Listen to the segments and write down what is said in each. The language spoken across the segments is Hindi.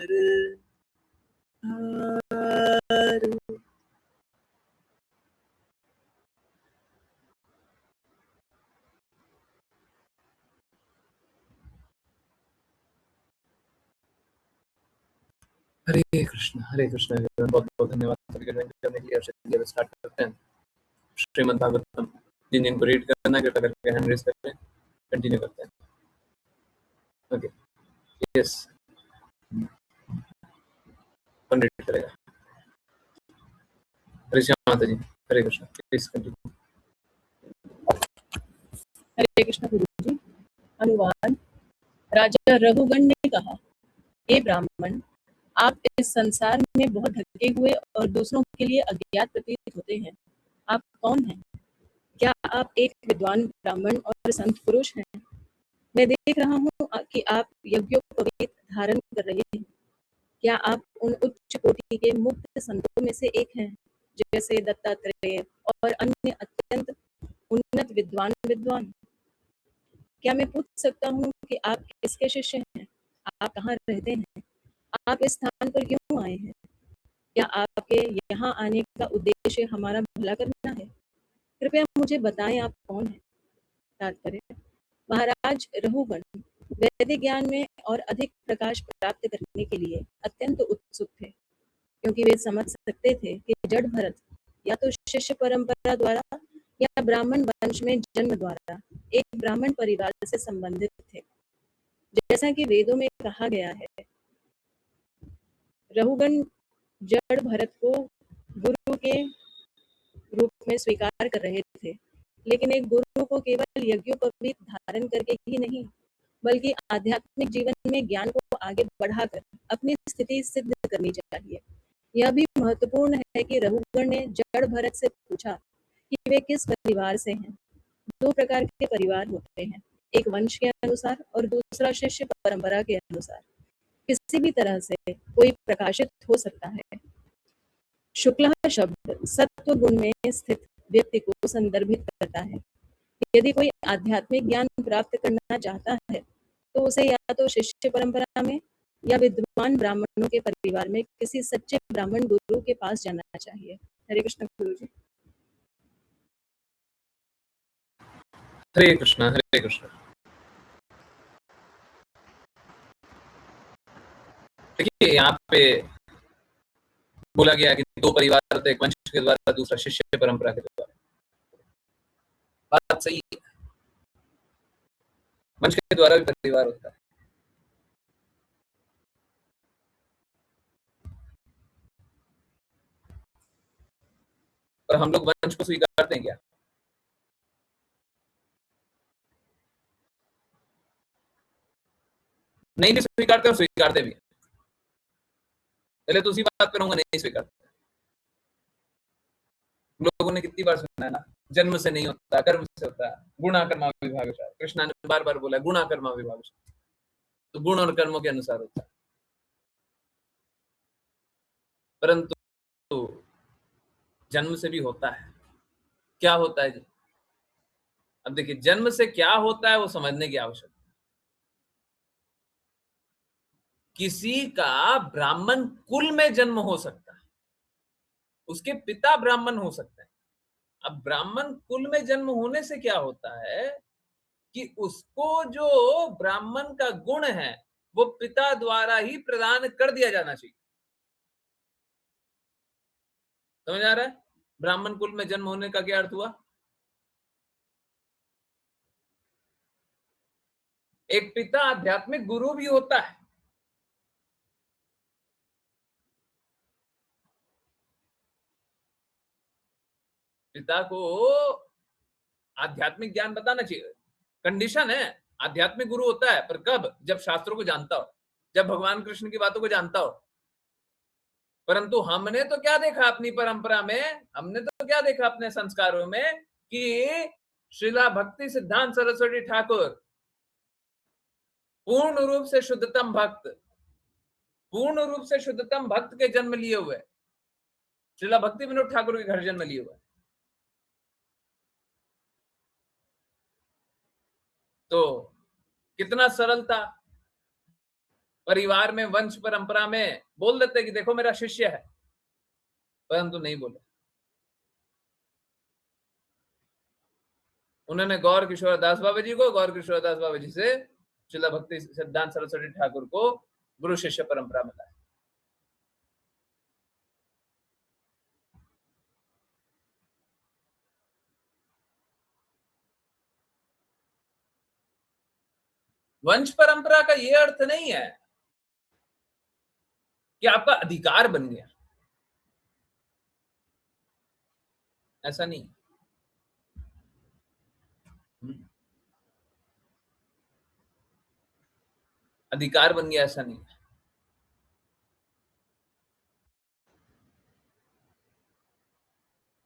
हरे कृष्ण। बहुत बहुत धन्यवाद सभी को ज्वाइन करने के लिए। चलिए स्टार्ट करते हैं श्रीमद् भागवतम। जिन जिनको रीड करना है कृपया करके हैंड रेज करें, कंटिन्यू करते हैं। ओके, यस, कौन रीड करेगा? हरिश्याम माता जी, हरे कृष्ण, प्लीज कंटिन्यू। हरे कृष्ण गुरु जी। अनुवाद। राजा रघुगण ने कहा, हे ब्राह्मण, आप इस संसार में बहुत ढके हुए और दूसरों के लिए अज्ञात प्रतीत होते हैं। आप कौन हैं? क्या आप एक विद्वान ब्राह्मण और संत पुरुष हैं? मैं देख रहा हूँ कि आप यज्ञोपवीत धारण कर रहे हैं। क्या आप उन उच्च कोटि के मुक्त संतों में से एक हैं, जैसे दत्तात्रेय और अन्य अत्यंत उन्नत विद्वान? क्या मैं पूछ सकता हूँ कि आप किसके शिष्य हैं? आप कहाँ रहते हैं? आप इस स्थान पर क्यों आए हैं? क्या आपके यहाँ आने का उद्देश्य हमारा भला करना है? कृपया मुझे बताएं, आप कौन हैं? तात्पर्य: महाराज रघुगण वैदिक ज्ञान में और अधिक प्रकाश प्राप्त करने के लिए अत्यंत उत्सुक थे, क्योंकि वे समझ सकते थे कि जड़ भरत या तो शिष्य परंपरा द्वारा या ब्राह्मण वंश में जन्म द्वारा एक ब्राह्मण परिवार से संबंधित थे। जैसा कि वेदों में कहा गया है, रघुगण जड़ भरत को गुरु के रूप में स्वीकार कर रहे थे, लेकिन एक गुरु को केवल यज्ञोपवीत धारण करके ही नहीं, बल्कि आध्यात्मिक जीवन में ज्ञान को आगे बढ़ाकर अपनी स्थिति सिद्ध करनी चाहिए। यह भी महत्वपूर्ण है कि रघुगण ने जड़ भरत से पूछा कि वे किस परिवार से हैं। 2 प्रकार के परिवार होते हैं, एक वंश के अनुसार और दूसरा शिष्य परंपरा के अनुसार। किसी भी तरह से कोई प्रकाशित हो सकता है। शुक्ल शब्द सत्व गुण में स्थित व्यक्ति को संदर्भित करता है। यदि कोई आध्यात्मिक ज्ञान प्राप्त करना चाहता है तो उसे या तो शिष्य परंपरा में या विद्वान ब्राह्मणों के परिवार में किसी सच्चे ब्राह्मण गुरु के पास जाना चाहिए। हरे कृष्ण गुरु जी। हरे कृष्ण। देखिए यहाँ पे बोला गया कि 2 परिवार होते हैं, एक वंश के द्वारा, दूसरा शिष्य परंपरा के द्वारा। बात सही है, वंश के द्वारा भी परिवार होता है। और हम लोग वंश को स्वीकारते हैं क्या? नहीं भी स्वीकारते और स्वीकारते भी। पहले तो उसी बात पर नहीं स्वीकारते। लोगों ने कितनी बार सुना है ना, जन्म से नहीं होता, कर्म से होता है, गुणा कर्मा विभागशः। कृष्णा ने बार बार बोला गुणा कर्मा विभागशः, तो गुण और कर्मों के अनुसार होता है। परंतु जन्म से भी होता है। क्या होता है जी? अब देखिए, जन्म से क्या होता है वो समझने की आवश्यकता। किसी का ब्राह्मण कुल में जन्म हो सकता है, उसके पिता ब्राह्मण हो सकते हैं। अब ब्राह्मण कुल में जन्म होने से क्या होता है कि उसको जो ब्राह्मण का गुण है वो पिता द्वारा ही प्रदान कर दिया जाना चाहिए। समझ आ रहा है? ब्राह्मण कुल में जन्म होने का क्या अर्थ हुआ? एक पिता आध्यात्मिक गुरु भी होता है। पिता को आध्यात्मिक ज्ञान बताना चाहिए। कंडीशन है, आध्यात्मिक गुरु होता है, पर कब? जब शास्त्रों को जानता हो, जब भगवान कृष्ण की बातों को जानता हो। परंतु हमने तो क्या देखा अपनी परंपरा में, हमने तो क्या देखा अपने संस्कारों में कि श्रीला भक्ति सिद्धांत सरस्वती ठाकुर पूर्ण रूप से शुद्धतम भक्त, पूर्ण रूप से शुद्धतम भक्त के जन्म लिए हुए, श्रीला भक्ति विनोद ठाकुर के घर जन्म लिए हुए। तो कितना सरल था। परिवार में, वंश परंपरा में बोल देते कि देखो मेरा शिष्य है, परंतु नहीं बोले। उन्होंने गौर किशोर दास बाबा जी को, गौर किशोर दास बाबा जी से शिला भक्ति सिद्धांत सरस्वती ठाकुर को गुरु शिष्य परंपरा में लाए। वंश परंपरा का यह अर्थ नहीं है कि आपका अधिकार बन गया, ऐसा नहीं। अधिकार बन गया ऐसा नहीं है।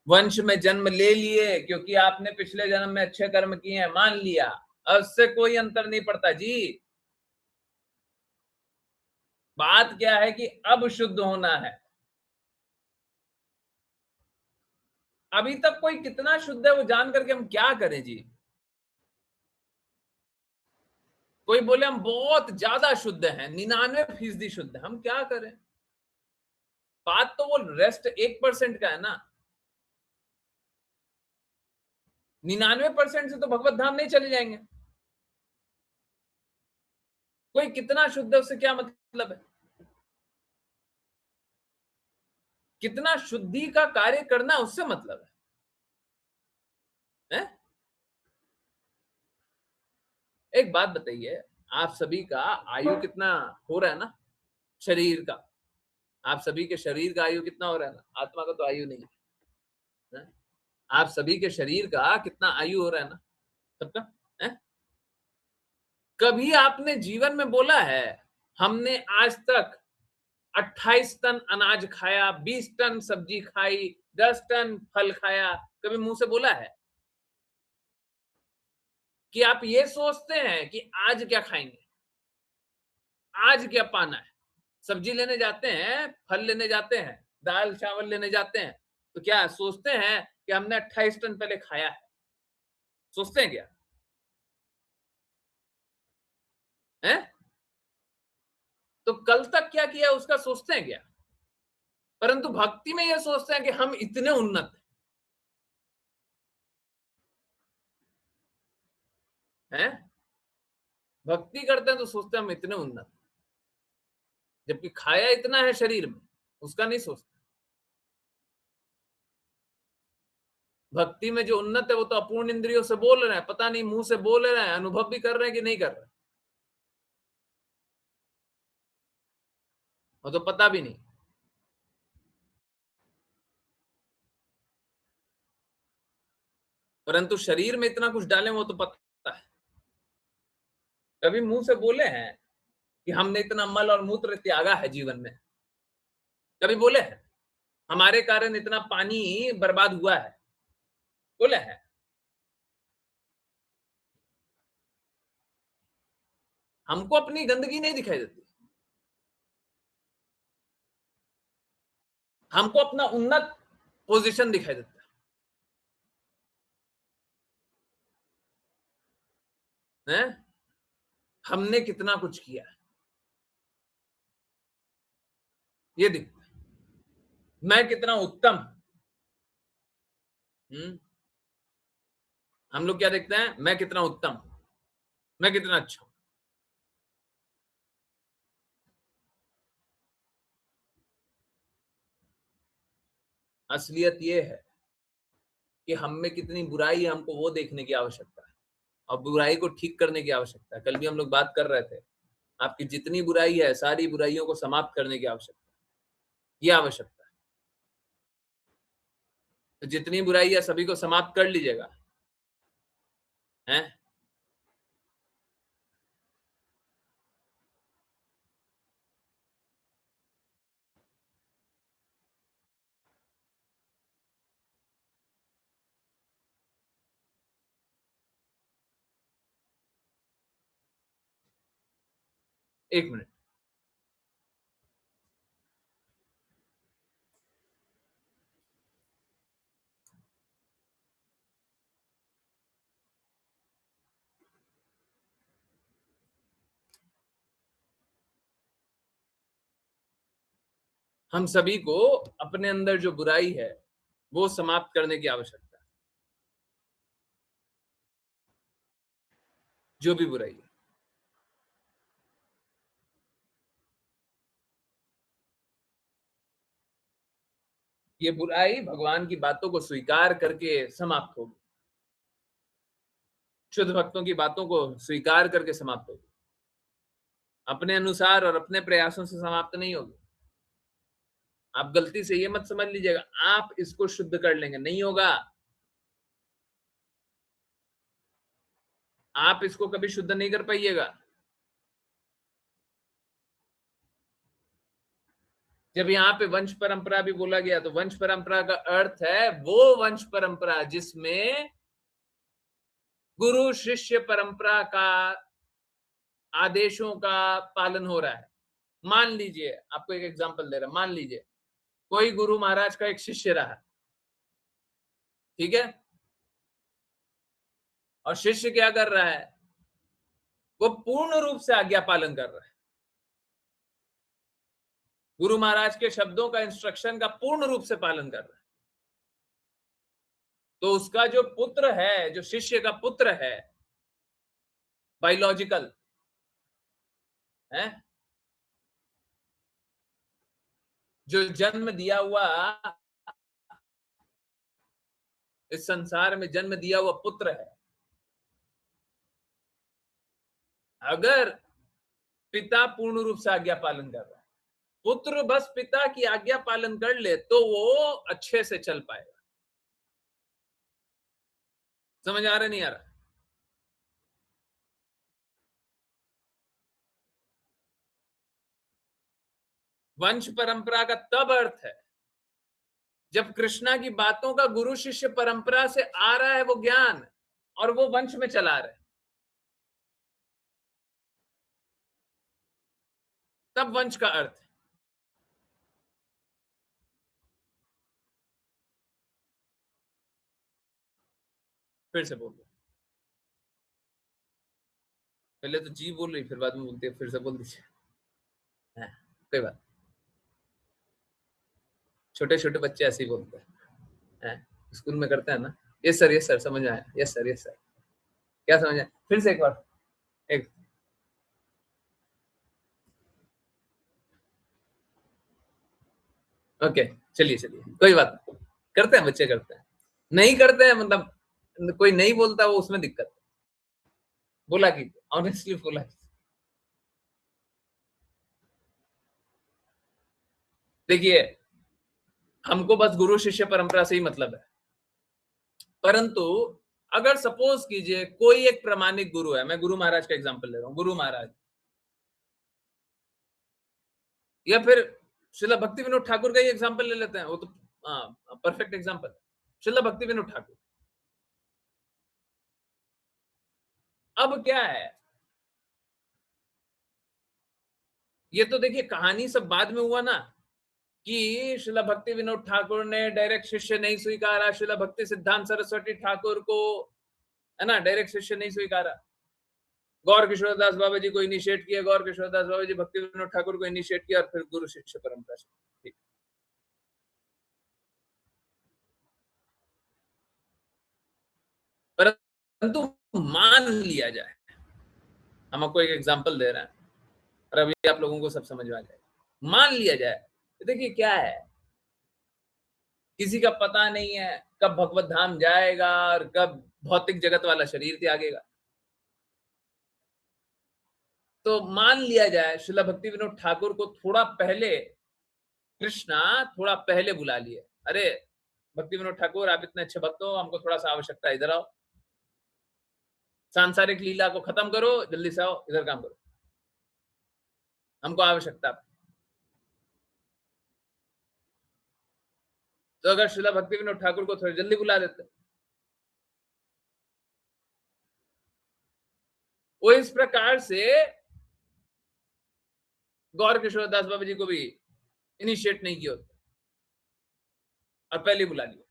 वंश में जन्म ले लिए क्योंकि आपने पिछले जन्म में अच्छे कर्म किए हैं, मान लिया, अब उससे कोई अंतर नहीं पड़ता जी। बात क्या है कि अब शुद्ध होना है। अभी तक कोई कितना शुद्ध है वो जान करके हम क्या करें जी। कोई बोले हम बहुत ज्यादा शुद्ध हैं, 99% शुद्ध है, हम क्या करें। बात तो वो रेस्ट 1% का है ना। 99% से तो भगवत धाम नहीं चले जाएंगे। कोई कितना शुद्ध है उससे क्या मतलब है। कितना शुद्धि का कार्य करना उससे मतलब है? एक बात बताइए, आप सभी का आयु कितना हो रहा है ना, शरीर का। आप सभी के शरीर का आयु कितना हो रहा है ना, आत्मा का तो आयु नहीं है। आप सभी के शरीर का कितना आयु हो रहा है ना, सबका है? कभी आपने जीवन में बोला है हमने आज तक 28 टन अनाज खाया, 20 टन सब्जी खाई, 10 टन फल खाया, कभी मुंह से बोला है कि आप ये सोचते हैं कि आज क्या खाएंगे, आज क्या पाना है। सब्जी लेने जाते हैं, फल लेने जाते हैं, दाल चावल लेने जाते हैं, तो क्या सोचते हैं कि हमने 28 टन पहले खाया है? सोचते हैं क्या है? तो कल तक क्या किया उसका सोचते हैं क्या? परंतु भक्ति में यह सोचते हैं कि हम इतने उन्नत हैं। भक्ति करते हैं तो सोचते हैं हम इतने उन्नत, जबकि खाया इतना है शरीर में, उसका नहीं सोचते। भक्ति में जो उन्नत है वो तो अपूर्ण इंद्रियों से बोल रहे हैं, पता नहीं मुंह से बोल रहे हैं, अनुभव भी कर रहे हैं कि नहीं कर रहे हैं, वो तो पता भी नहीं। परंतु शरीर में इतना कुछ डाले वो तो पता है। कभी मुंह से बोले हैं कि हमने इतना मल और मूत्र त्यागा है जीवन में? कभी बोले हैं हमारे कारण इतना पानी बर्बाद हुआ है? बोले हैं? हमको अपनी गंदगी नहीं दिखाई देती, हमको अपना उन्नत पोजीशन दिखाई देता है। हमने कितना कुछ किया है ये दिखता है। मैं कितना उत्तम। हम्म हम लोग क्या देखते हैं? मैं कितना उत्तम, मैं कितना अच्छा हूं। असलियत ये है कि हम में कितनी बुराई है, हमको वो देखने की आवश्यकता है और बुराई को ठीक करने की आवश्यकता है। कल भी हम लोग बात कर रहे थे, आपकी जितनी बुराई है सारी बुराइयों को समाप्त करने की आवश्यकता है, ये आवश्यकता है। तो जितनी बुराई है सभी को समाप्त कर लीजिएगा, हैं? एक मिनट। हम सभी को अपने अंदर जो बुराई है वो समाप्त करने की आवश्यकता है, जो भी बुराई है। ये बुराई भगवान की बातों को स्वीकार करके समाप्त होगी, शुद्ध भक्तों की बातों को स्वीकार करके समाप्त होगी, अपने अनुसार और अपने प्रयासों से समाप्त नहीं होगी। आप गलती से ये मत समझ लीजिएगा आप इसको शुद्ध कर लेंगे, नहीं होगा। आप इसको कभी शुद्ध नहीं कर पाइएगा। जब यहाँ पे वंश परंपरा भी बोला गया तो वंश परंपरा का अर्थ है वो वंश परंपरा जिसमें गुरु शिष्य परंपरा का आदेशों का पालन हो रहा है। मान लीजिए, आपको एक एग्जांपल दे रहा हूं, मान लीजिए कोई गुरु महाराज का एक शिष्य रहा, ठीक है, और शिष्य क्या कर रहा है, वो पूर्ण रूप से आज्ञा पालन कर रहा है, गुरु महाराज के शब्दों का, इंस्ट्रक्शन का पूर्ण रूप से पालन कर रहा है। तो उसका जो पुत्र है, जो शिष्य का पुत्र है, बायोलॉजिकल है, जो जन्म दिया हुआ, इस संसार में जन्म दिया हुआ पुत्र है, अगर पिता पूर्ण रूप से आज्ञा पालन कर रहा है, पुत्र बस पिता की आज्ञा पालन कर ले तो वो अच्छे से चल पाएगा। समझ आ रहा नहीं आ रहा? वंश परंपरा का तब अर्थ है जब कृष्णा की बातों का गुरु शिष्य परंपरा से आ रहा है वो ज्ञान और वो वंश में चला रहा है, तब वंश का अर्थ है। फिर से बोल दो, पहले तो जी बोल रही फिर बाद में बोलती है, फिर से बोल दीजिए। हाँ, कोई बात, छोटे छोटे बच्चे ऐसे ही बोलते हैं, स्कूल में करते हैं ना, यस सर समझ आया, यस सर, क्या समझ आया, फिर से एक बार, एक, ओके, चलिए कोई बात नहीं, करते हैं, बच्चे करते हैं, नहीं करते हैं मतलब कोई नहीं बोलता वो उसमें दिक्कत है, बोला कि ऑनेस्टली बोला। देखिए, हमको बस गुरु शिष्य परंपरा से ही मतलब है, परंतु अगर सपोज कीजिए कोई एक प्रामाणिक गुरु है, मैं गुरु महाराज का एग्जांपल ले रहा हूं, गुरु महाराज, या फिर श्रीला भक्ति विनोद ठाकुर का ही एग्जांपल ले लेते हैं, वो तो परफेक्ट एग्जांपल है, श्रीला भक्ति विनोद ठाकुर। अब क्या है, ये तो देखिए कहानी सब बाद में हुआ ना, कि श्रीला भक्ति विनोद ठाकुर ने डायरेक्ट शिष्य नहीं स्वीकारा, श्रीला भक्ति सिद्धांत सरस्वती ठाकुर को, है ना, डायरेक्ट शिष्य नहीं स्वीकारा, गौर किशोरदास बाबा जी को इनिशिएट किया, गौर किशोरदास बाबा जी भक्ति विनोद ठाकुर को इनिशिएट किया और फिर गुरु शिष्य परंपरा से, ठीक। परंतु मान लिया जाए, हम आपको एक एग्जांपल दे रहे हैं और अभी आप लोगों को सब समझ में आ जाएगा, मान लिया जाए, देखिए क्या है, किसी का पता नहीं है कब भगवत धाम जाएगा और कब भौतिक जगत वाला शरीर त्यागेगा, तो मान लिया जाए श्रीला भक्ति विनोद ठाकुर को थोड़ा पहले कृष्णा थोड़ा पहले बुला लिए, अरे भक्ति विनोद ठाकुर आप इतने अच्छे भक्त हो, हमको थोड़ा सा आवश्यकता, इधर आओ, सांसारिक लीला को खत्म करो, जल्दी से आओ, इधर काम करो, हमको आवश्यकता। तो अगर श्रीला भक्ति विनोद ठाकुर को थोड़ी जल्दी बुला देते, वो इस प्रकार से गौर किशोरदास बाबा जी को भी इनिशिएट नहीं किया होता और पहले बुला लिया।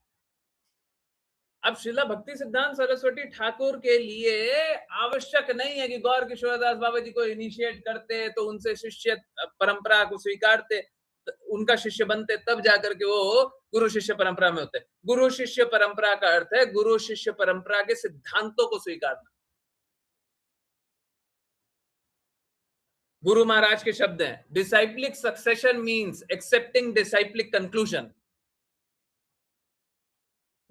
अब श्रीला भक्ति सिद्धांत सरस्वती ठाकुर के लिए आवश्यक नहीं है कि गौर किशोरदास बाबा जी को इनिशिएट करते तो उनसे शिष्य परंपरा को स्वीकारते, उनका शिष्य बनते, तब जाकर के वो गुरु शिष्य परंपरा में होते। गुरु शिष्य परंपरा का अर्थ है गुरु शिष्य परंपरा के सिद्धांतों को स्वीकारना। गुरु महाराज के शब्द हैं, डिसाइप्लिक सक्सेशन मीन्स एक्सेप्टिंग डिसाइप्लिक कंक्लूजन।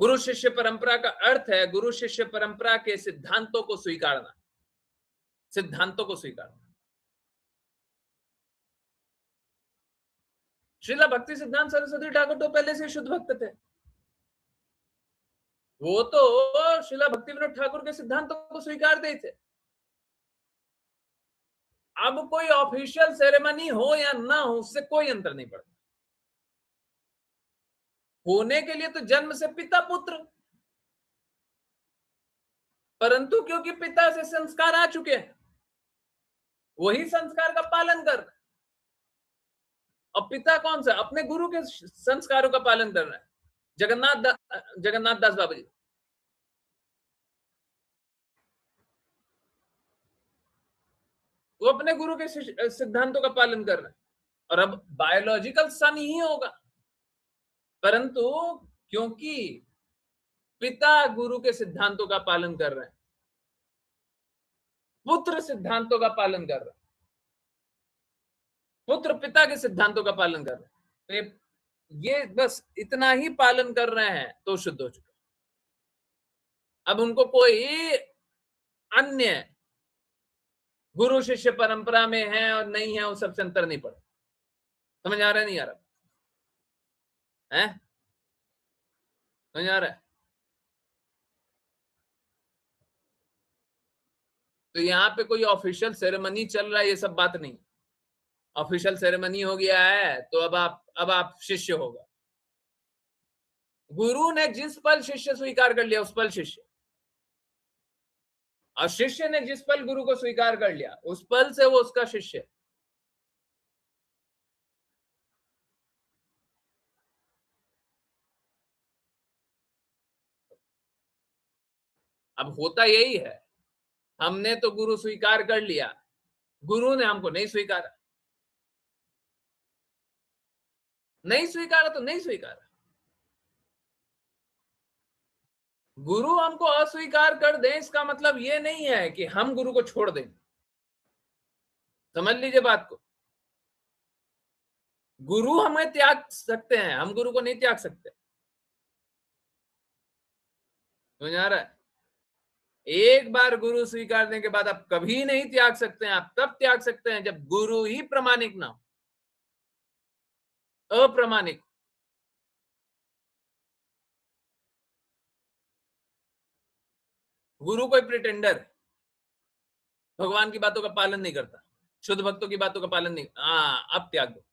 गुरु शिष्य परंपरा का अर्थ है गुरु शिष्य परंपरा के सिद्धांतों को स्वीकारना, सिद्धांतों को स्वीकारना। श्रीला भक्ति सिद्धांत सरस्वती ठाकुर तो पहले से शुद्ध भक्त थे। वो तो श्रीला भक्ति विनोद ठाकुर के सिद्धांतों को स्वीकार दे थे। अब कोई ऑफिशियल सेरेमनी हो या ना हो, उससे कोई अंतर नहीं पड़ता। होने के लिए तो जन्म से पिता पुत्र, परंतु क्योंकि पिता से संस्कार आ चुके हैं, वही संस्कार का पालन कर रहे हैं। और पिता कौन सा? अपने गुरु के संस्कारों का पालन कर रहा है। जगन्नाथ दास बाबा जी, वो अपने गुरु के सिद्धांतों का पालन कर रहे हैं। और अब बायोलॉजिकल सन ही होगा, परंतु क्योंकि पिता गुरु के सिद्धांतों का पालन कर रहे हैं, पुत्र सिद्धांतों का पालन कर रहा है, पुत्र पिता के सिद्धांतों का पालन कर रहे हैं, तो ये बस इतना ही पालन कर रहे हैं तो शुद्ध हो चुका। अब उनको कोई अन्य गुरु शिष्य परंपरा में है और नहीं है, उस सबसे अंतर नहीं पड़ता। समझ आ रहा है? नहीं आ रहा है? समझ आ रहा है? तो यहाँ पे कोई ऑफिशियल सेरेमनी चल रहा है, ये सब बात नहीं। ऑफिशियल सेरेमनी हो गया है तो अब आप शिष्य होगा। गुरु ने जिस पल शिष्य स्वीकार कर लिया, उस पल शिष्य, और शिष्य ने जिस पल गुरु को स्वीकार कर लिया, उस पल से वो उसका शिष्य। अब होता यही है, हमने तो गुरु स्वीकार कर लिया, गुरु ने हमको नहीं स्वीकारा। नहीं स्वीकारा तो नहीं स्वीकारा। गुरु हमको अस्वीकार कर दे, इसका मतलब ये नहीं है कि हम गुरु को छोड़ दें। समझ लीजिए बात को। गुरु हमें त्याग सकते हैं, हम गुरु को नहीं त्याग सकते। समझ आ रहा है? एक बार गुरु स्वीकारने के बाद आप कभी नहीं त्याग सकते हैं। आप तब त्याग सकते हैं जब गुरु ही प्रमाणिक ना हो, अप्रमाणिक। गुरु कोई प्रिटेंडर, भगवान की बातों का पालन नहीं करता, शुद्ध भक्तों की बातों का पालन नहीं। अब त्याग दो,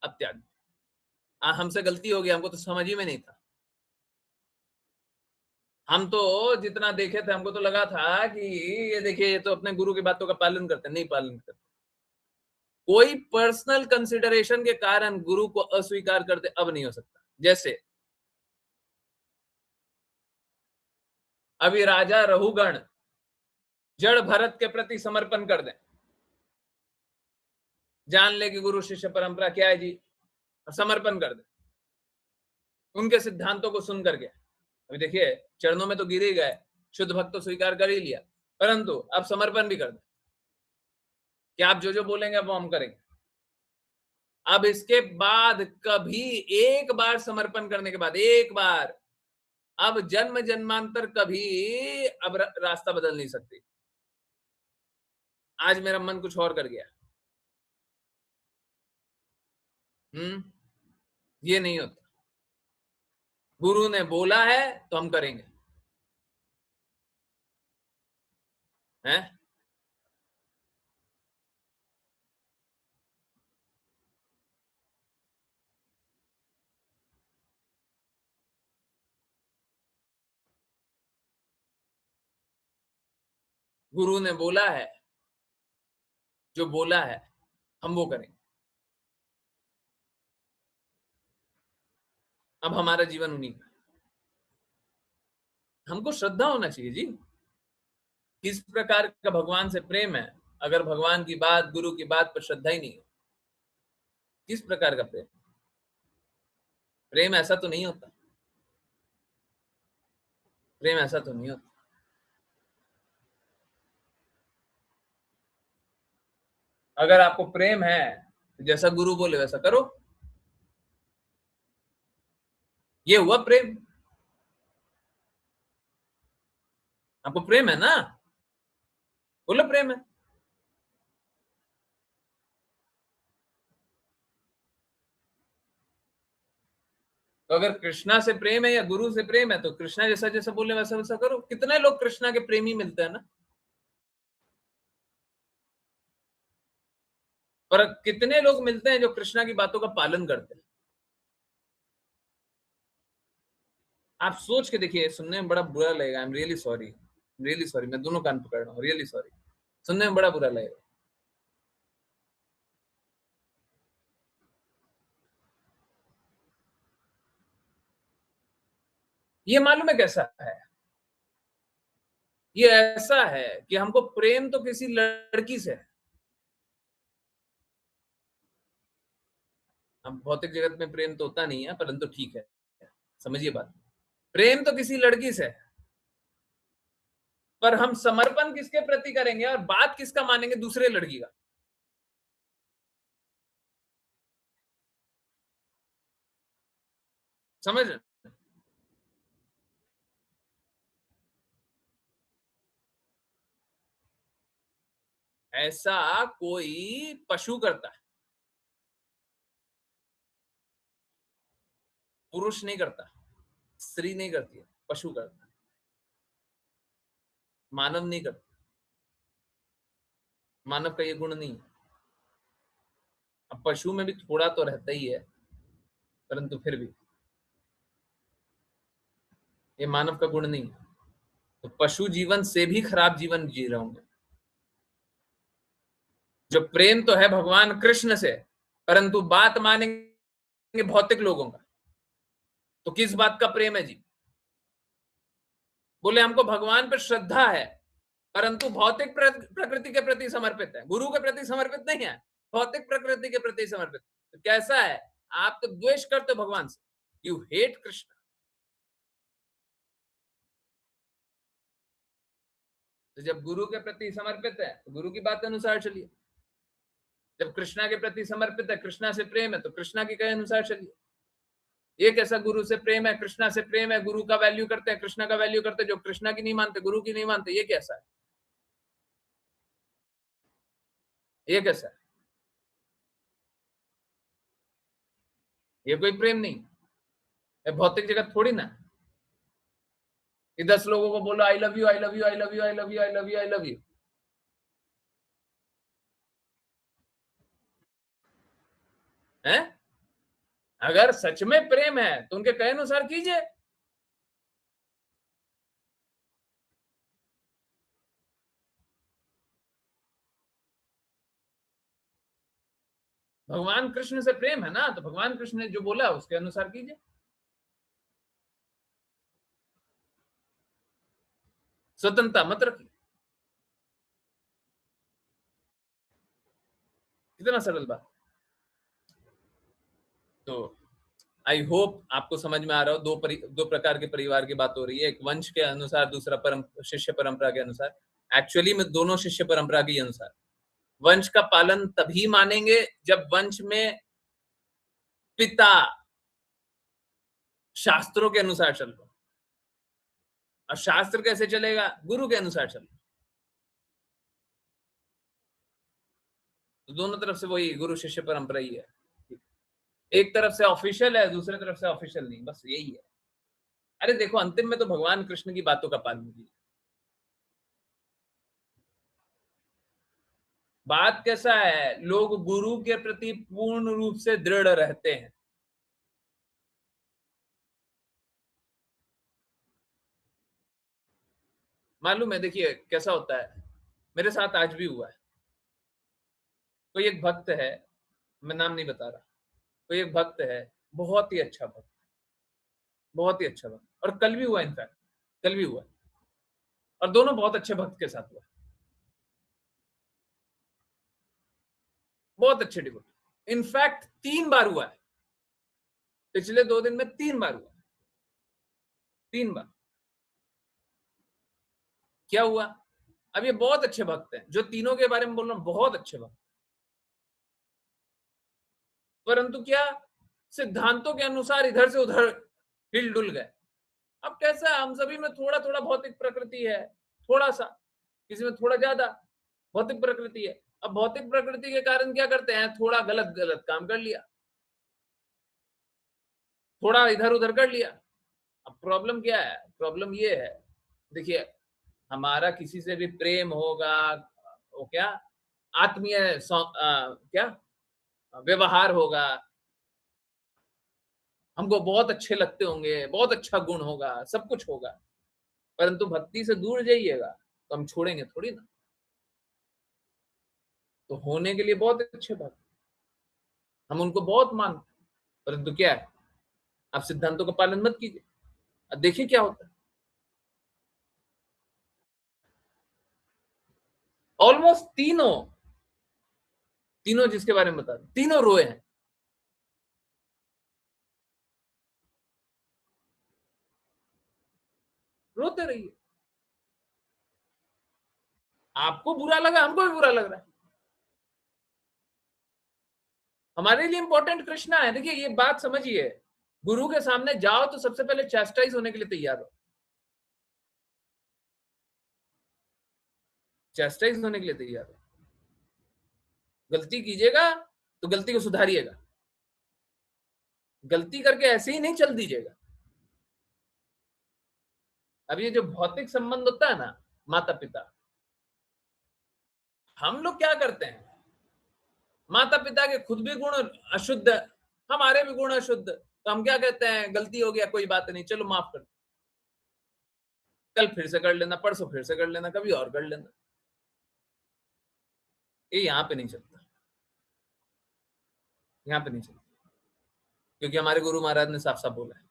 अब त्याग दो। हमसे गलती हो गई, हमको तो समझ ही में नहीं था। हम तो जितना देखे थे, हमको तो लगा था कि ये देखिए, ये तो अपने गुरु की बातों का पालन करते, नहीं पालन करते। कोई पर्सनल कंसिडरेशन के कारण गुरु को अस्वीकार करते अब नहीं हो सकता। जैसे अभी राजा रहुगण जड़ भरत के प्रति समर्पण कर दें, जान ले कि गुरु शिष्य परंपरा क्या है जी, और समर्पण कर दें उनके सिद्धांतों को सुन करके। अभी देखिए, चरणों में तो गिर ही गए, शुद्ध भक्त तो स्वीकार कर ही लिया, परंतु अब समर्पण भी कर दें कि आप जो जो बोलेंगे वो हम करेंगे। अब इसके बाद कभी एक बार समर्पण करने के बाद, एक बार, अब जन्म जन्मांतर कभी अब रास्ता बदल नहीं सकती। आज मेरा मन कुछ और कर गया, ये नहीं होता। गुरु ने बोला है तो हम करेंगे, हैं? गुरु ने बोला है, जो बोला है हम वो करेंगे। अब हमारा जीवन उन्हीं का। हमको श्रद्धा होना चाहिए जी, किस प्रकार का भगवान से प्रेम है। अगर भगवान की बात, गुरु की बात पर श्रद्धा ही नहीं हो, किस प्रकार का प्रेम? प्रेम ऐसा तो नहीं होता, प्रेम ऐसा तो नहीं होता। अगर आपको प्रेम है तो जैसा गुरु बोले वैसा करो, ये हुआ प्रेम। आपको प्रेम है ना, बोलो प्रेम है। तो अगर कृष्णा से प्रेम है या गुरु से प्रेम है तो कृष्णा जैसा जैसा बोले वैसा वैसा करो। कितने लोग कृष्णा के प्रेमी मिलते हैं ना, पर कितने लोग मिलते हैं जो कृष्णा की बातों का पालन करते हैं। आप सोच के देखिए, सुनने में बड़ा बुरा लगेगा। I am really sorry, really sorry, मैं दोनों कान पकड़ रहा हूँ, रियली सॉरी, सुनने में बड़ा बुरा लगेगा। ये मालूम है कैसा है? ये ऐसा है कि हमको प्रेम तो किसी लड़की से है। अब भौतिक जगत में प्रेम तो होता नहीं है, परंतु ठीक है, समझिए बात। प्रेम तो किसी लड़की से है, पर हम समर्पण किसके प्रति करेंगे और बात किसका मानेंगे? दूसरे लड़की का। समझ रहे? ऐसा कोई पशु करता है, पुरुष नहीं करता, स्त्री नहीं करती है, पशु करता है, मानव नहीं करता। मानव का ये गुण नहीं है। अब पशु में भी थोड़ा तो रहता ही है, परंतु फिर भी ये मानव का गुण नहीं है। तो पशु जीवन से भी खराब जीवन जी रहे होंगे। जो प्रेम तो है भगवान कृष्ण से, परंतु बात मानेंगे भौतिक लोगों का। तो किस बात का प्रेम है जी? बोले हमको भगवान पर श्रद्धा है, परंतु भौतिक प्रकृति के प्रति समर्पित है, गुरु के प्रति समर्पित नहीं है, भौतिक प्रकृति के प्रति समर्पित। तो कैसा है? आप तो द्वेष करते हो भगवान से, यू हेट कृष्ण। तो जब गुरु के प्रति समर्पित है तो गुरु की बात अनुसार चलिए। जब कृष्णा के प्रति समर्पित है, कृष्णा से प्रेम है, तो कृष्णा के कहे अनुसार चलिए। ये कैसा गुरु से प्रेम है, कृष्णा से प्रेम है, गुरु का वैल्यू करते हैं, कृष्णा का वैल्यू करते हैं, जो कृष्णा की नहीं मानते, गुरु की नहीं मानते, ये कैसा है? ये कैसा है? ये कोई प्रेम नहीं। ये भौतिक जगत थोड़ी ना कि 10 लोगों को बोलो I love you, I love you, I love you, I love you, I love you, I love you. है? अगर सच में प्रेम है तो उनके कहे अनुसार कीजिए। भगवान कृष्ण से प्रेम है ना, तो भगवान कृष्ण ने जो बोला उसके अनुसार कीजिए। स्वतंत्रता मत रखिए। कितना सरल बात। तो आई होप आपको समझ में आ रहा हो। दो प्रकार के परिवार की बात हो रही है, एक वंश के अनुसार, दूसरा शिष्य परंपरा के अनुसार। एक्चुअली में दोनों शिष्य परंपरा के अनुसार। वंश का पालन तभी मानेंगे जब वंश में पिता शास्त्रों के अनुसार चल रहा। और शास्त्र कैसे चलेगा? गुरु के अनुसार चल रहा। तो दोनों तरफ से वही गुरु शिष्य परंपरा ही है। एक तरफ से ऑफिशियल है, दूसरे तरफ से ऑफिशियल नहीं, बस यही है। अरे देखो, अंतिम में तो भगवान कृष्ण की बातों का पालन कीजिए। बात कैसा है, लोग गुरु के प्रति पूर्ण रूप से दृढ़ रहते हैं। मालूम है, देखिए कैसा होता है, मेरे साथ आज भी हुआ है। कोई एक भक्त है, मैं नाम नहीं बता रहा, कोई एक भक्त है, बहुत ही अच्छा भक्त, बहुत ही अच्छा भक्त, और कल भी हुआ, इनफैक्ट कल भी हुआ, और दोनों बहुत अच्छे भक्त के साथ हुआ, बहुत अच्छे डिवोटी, इनफैक्ट 3 बार हुआ है, पिछले 2 दिन में 3 बार हुआ, 3 बार। क्या हुआ? अब ये बहुत अच्छे भक्त हैं, जो तीनों के बारे में बोल रहा हूं, बहुत अच्छे भक्त, परंतु क्या सिद्धांतों के अनुसार इधर से उधर हिल डुल गए। अब कैसा है, हम सभी में थोड़ा थोड़ा भौतिक प्रकृति है, थोड़ा सा, किसी में थोड़ा ज्यादा भौतिक प्रकृति है। अब भौतिक प्रकृति के कारण क्या करते हैं, थोड़ा गलत गलत काम कर लिया, थोड़ा इधर उधर कर लिया। अब प्रॉब्लम क्या है, प्रॉब्लम ये है, देखिए हमारा किसी से भी प्रेम होगा, वो क्या आत्मीय क्या व्यवहार होगा, हमको बहुत अच्छे लगते होंगे, बहुत अच्छा गुण होगा, सब कुछ होगा, परंतु भक्ति से दूर जाइएगा तो हम छोड़ेंगे थोड़ी ना। तो होने के लिए बहुत अच्छे भक्त, हम उनको बहुत मानते हैं, परंतु क्या है, आप सिद्धांतों का पालन मत कीजिए। अब देखिए क्या होता है, ऑलमोस्ट तीनों तीनों जिसके बारे में बता रहे तीनों रोए हैं। रोते रहिए, आपको बुरा लगा, हमको भी बुरा लग रहा है। हमारे लिए इंपॉर्टेंट कृष्णा है। देखिए ये बात समझिए, गुरु के सामने जाओ तो सबसे पहले चैस्टाइज होने के लिए तैयार हो, चैस्टाइज होने के लिए तैयार हो। गलती कीजिएगा तो गलती को सुधारिएगा, गलती करके ऐसे ही नहीं चल दीजिएगा। अब ये जो भौतिक संबंध होता है ना, माता पिता, हम लोग क्या करते हैं, माता पिता के खुद भी गुण अशुद्ध, हमारे भी गुण अशुद्ध, तो हम क्या कहते हैं, गलती हो गया कोई बात नहीं, चलो माफ कर, कल फिर से कर लेना, परसों फिर से कर लेना, कभी और कर लेना। ये यहाँ पे नहीं चलता, यहाँ पे नहीं चलता, क्योंकि हमारे गुरु महाराज ने साफ साफ बोला है,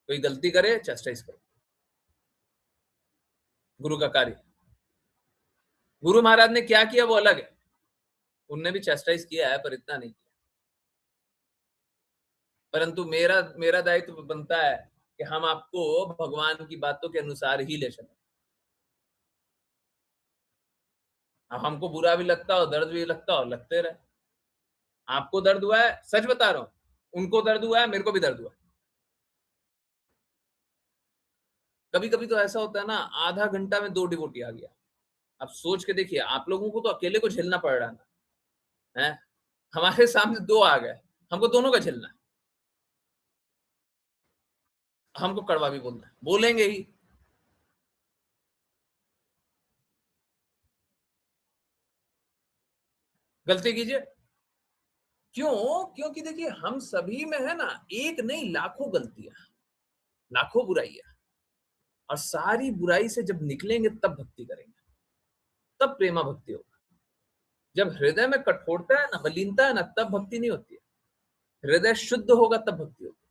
कोई गलती करे चेस्टाइज करो, गुरु का कार्य। गुरु महाराज ने क्या किया वो अलग है, उनने भी चेस्टाइज किया है पर इतना नहीं किया, परंतु मेरा मेरा दायित्व बनता है कि हम आपको भगवान की बातों के अनुसार ही ले चलें। अब हमको बुरा भी लगता हो, दर्द भी लगता हो, लगते रहे। आपको दर्द हुआ है, सच बता रहा हूं, उनको दर्द हुआ है, मेरे को भी दर्द हुआ है। कभी कभी तो ऐसा होता है ना, आधा घंटा में 2 डिवोटी आ गया। अब सोच के देखिए, आप लोगों को तो अकेले को झेलना पड़ रहा ना है, हमारे सामने 2 आ गए, हमको दोनों का झेलना है। हमको कड़वा भी बोलना है, बोलेंगे ही। गलती कीजिए, क्यों? क्योंकि देखिए हम सभी में है ना, एक नहीं लाखों गलतियां, लाखों बुराइयां, और सारी बुराई से जब निकलेंगे तब भक्ति करेंगे, तब प्रेमा भक्ति होगा। जब हृदय में कठोरता है ना, मलिनता है ना, तब भक्ति नहीं होती है। हृदय शुद्ध होगा तब भक्ति होगी।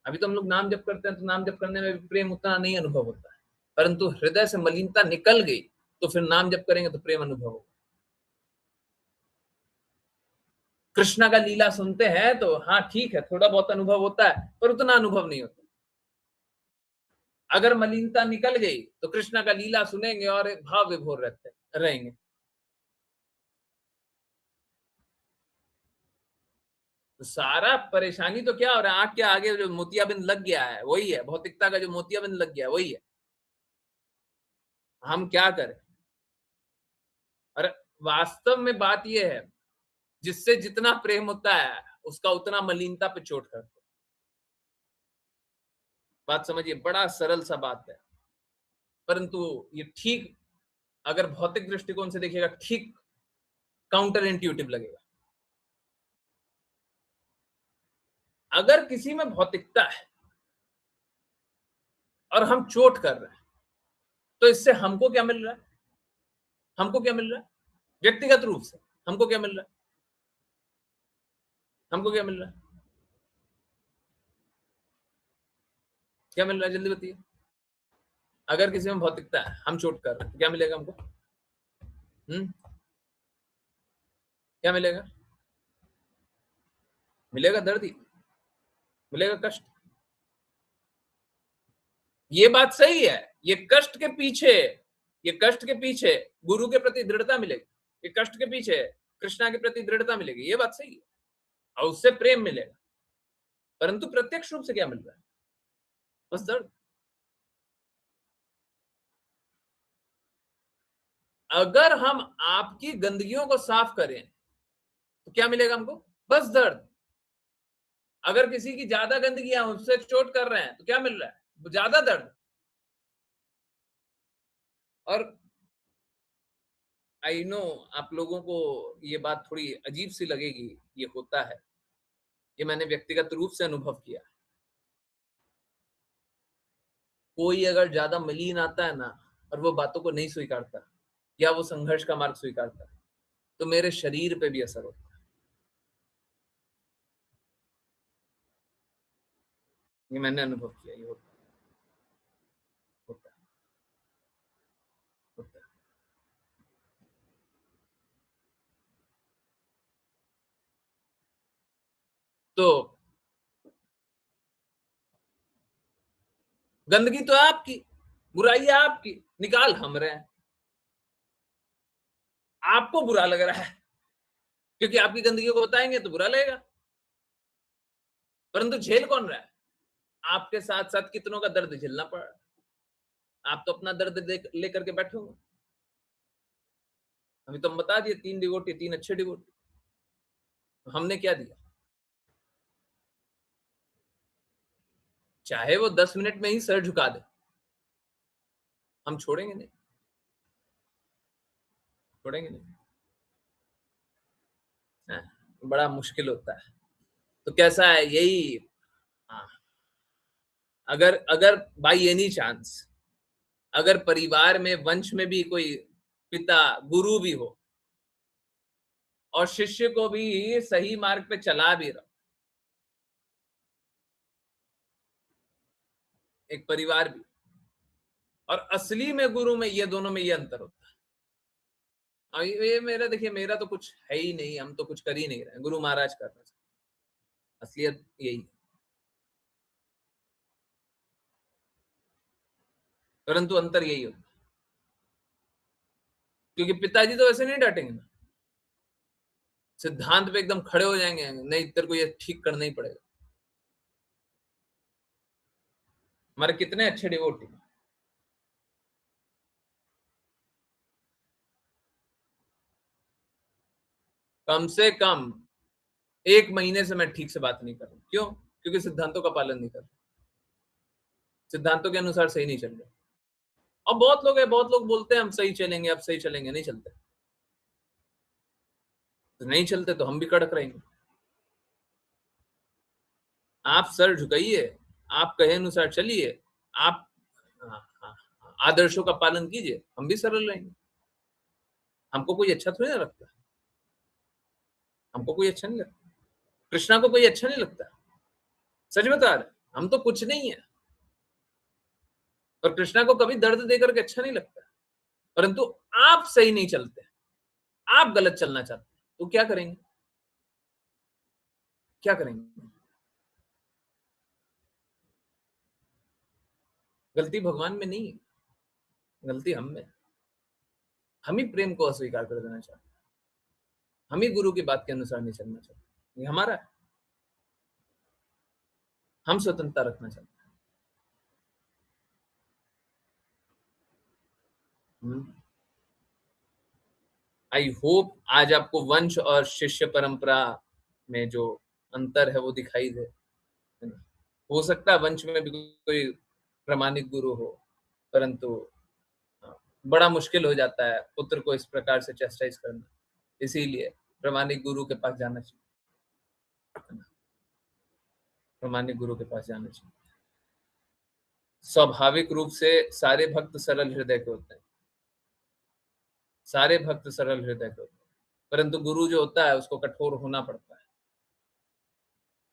अभी तो हम लोग नाम जप करते हैं, तो नाम जप करने में भी प्रेम उतना नहीं अनुभव होता है, परंतु हृदय से मलिनता निकल गई तो फिर नाम जप करेंगे तो प्रेम अनुभव होगा। कृष्णा का लीला सुनते हैं तो हाँ ठीक है, थोड़ा बहुत अनुभव होता है, पर उतना अनुभव नहीं होता। अगर मलिनता निकल गई तो कृष्णा का लीला सुनेंगे और भाव विभोर रहते रहेंगे। तो सारा परेशानी तो क्या हो रहा है, आंख के आगे जो मोतियाबिंद लग गया है वही है, भौतिकता का जो मोतियाबिंद लग गया है वही है। हम क्या करें? और वास्तव में बात यह है, जिससे जितना प्रेम होता है उसका उतना मलिनता पे चोट करता है। बात समझिए, बड़ा सरल सा बात है, परंतु ये ठीक, अगर भौतिक दृष्टिकोण से देखिएगा, ठीक काउंटर इंट्यूटिव लगेगा। अगर किसी में भौतिकता है और हम चोट कर रहे हैं, तो इससे हमको क्या मिल रहा है? हमको क्या मिल रहा है व्यक्तिगत रूप से? हमको क्या मिल रहा है? हमको क्या मिल रहा है? क्या मिल रहा है, जल्दी बताइए। अगर किसी में भौतिकता है, हम चोट कर रहे हैं, तो क्या मिलेगा हमको? क्या मिलेगा? मिलेगा दर्द ही, मिलेगा कष्ट। ये बात सही है, ये कष्ट के पीछे, ये कष्ट के पीछे गुरु के प्रति दृढ़ता मिलेगी, ये कष्ट के पीछे कृष्णा के प्रति दृढ़ता मिलेगी, ये बात सही है, और उससे प्रेम मिलेगा। परंतु प्रत्यक्ष रूप से क्या मिल रहा है? बस दर्द। अगर हम आपकी गंदगियों को साफ करें तो क्या मिलेगा हमको? बस दर्द। अगर किसी की ज्यादा गंदगियां उससे चोट कर रहे हैं तो क्या मिल रहा है? ज्यादा दर्द। और आई नो आप लोगों को ये बात थोड़ी अजीब सी लगेगी, ये होता है, ये मैंने व्यक्तिगत रूप से अनुभव किया। कोई अगर ज्यादा मलिन आता है ना और वो बातों को नहीं स्वीकारता या वो संघर्ष का मार्ग स्वीकारता है तो मेरे शरीर पे भी असर होता है। ये मैंने अनुभव किया, ये होता है, होता है, होता है। तो गंदगी तो आपकी, बुराई आपकी, निकाल हम रहे हैं। आपको बुरा लग रहा है क्योंकि आपकी गंदगी को बताएंगे तो बुरा लगेगा, परंतु झेल कौन रहा है? आपके साथ साथ कितनों का दर्द झेलना पड़ रहा है। आप तो अपना दर्द लेकर के बैठे हो। अभी तो हम बता दिए 3 डिवोटी, 3 अच्छे डिवोटी। हमने क्या दिया? चाहे वो 10 मिनट में ही सर झुका दे, हम छोड़ेंगे नहीं, छोड़ेंगे नहीं। हाँ, बड़ा मुश्किल होता है। तो कैसा है यही। हाँ, अगर अगर बाई एनी चांस अगर परिवार में वंश में भी कोई पिता गुरु भी हो और शिष्य को भी सही मार्ग पे चला भी रहा, एक परिवार भी, और असली में गुरु में, ये दोनों में ये अंतर होता है। और ये मेरा देखिए, मेरा तो कुछ है ही नहीं, हम तो कुछ कर ही नहीं रहे, गुरु महाराज कर रहे हैं, असलियत यही है। परंतु अंतर यही होता है, क्योंकि पिताजी तो वैसे नहीं डांटेंगे ना, सिद्धांत पे एकदम खड़े हो जाएंगे, नहीं तेरे को ये ठीक करना ही पड़ेगा। हमारे कितने अच्छे डिवोटी, कम से कम 1 महीने से मैं ठीक से बात नहीं कर रहा। क्यों? क्योंकि सिद्धांतों का पालन नहीं कर रहा, सिद्धांतों के अनुसार सही नहीं चल रहा। और बहुत लोग है, बहुत लोग बोलते हैं हम सही चलेंगे, अब सही चलेंगे, नहीं चलते। तो नहीं चलते तो हम भी कड़क रहेंगे। आप सर झुकाइए, आप कहे अनुसार चलिए, आप हाँ, हाँ, हाँ, आदर्शों का पालन कीजिए, हम भी सरल रहेंगे। हमको कोई अच्छा थोड़ी ना लगता, हमको कोई अच्छा नहीं लगता, कृष्णा को कोई अच्छा नहीं लगता। सच बता रहे, हम तो कुछ नहीं है, और कृष्णा को कभी दर्द देकर के अच्छा नहीं लगता। परंतु आप सही नहीं चलते, आप गलत चलना चाहते हैं, तो क्या करेंगे? क्या करेंगे? गलती भगवान में नहीं है, गलती हम में। हम ही प्रेम को अस्वीकार कर देना चाहते हैं, हम ही गुरु की बात के अनुसार नहीं चलना चाहते। ये हमारा है, हम स्वतंत्रता रखना चाहते हैं। आई होप आज आपको वंश और शिष्य परंपरा में जो अंतर है वो दिखाई दे, है ना? हो सकता है वंश में भी कोई प्रामाणिक गुरु हो, परंतु हाँ, बड़ा मुश्किल हो जाता है पुत्र को इस प्रकार से चेस्टाइज करना। इसीलिए प्रामाणिक गुरु के पास जाना चाहिए, है ना? प्रामाणिक गुरु के पास जाना चाहिए। स्वाभाविक रूप से सारे भक्त सरल हृदय के होते हैं, सारे भक्त सरल हृदय के होते हैं, परंतु गुरु जो होता है उसको कठोर होना पड़ता है,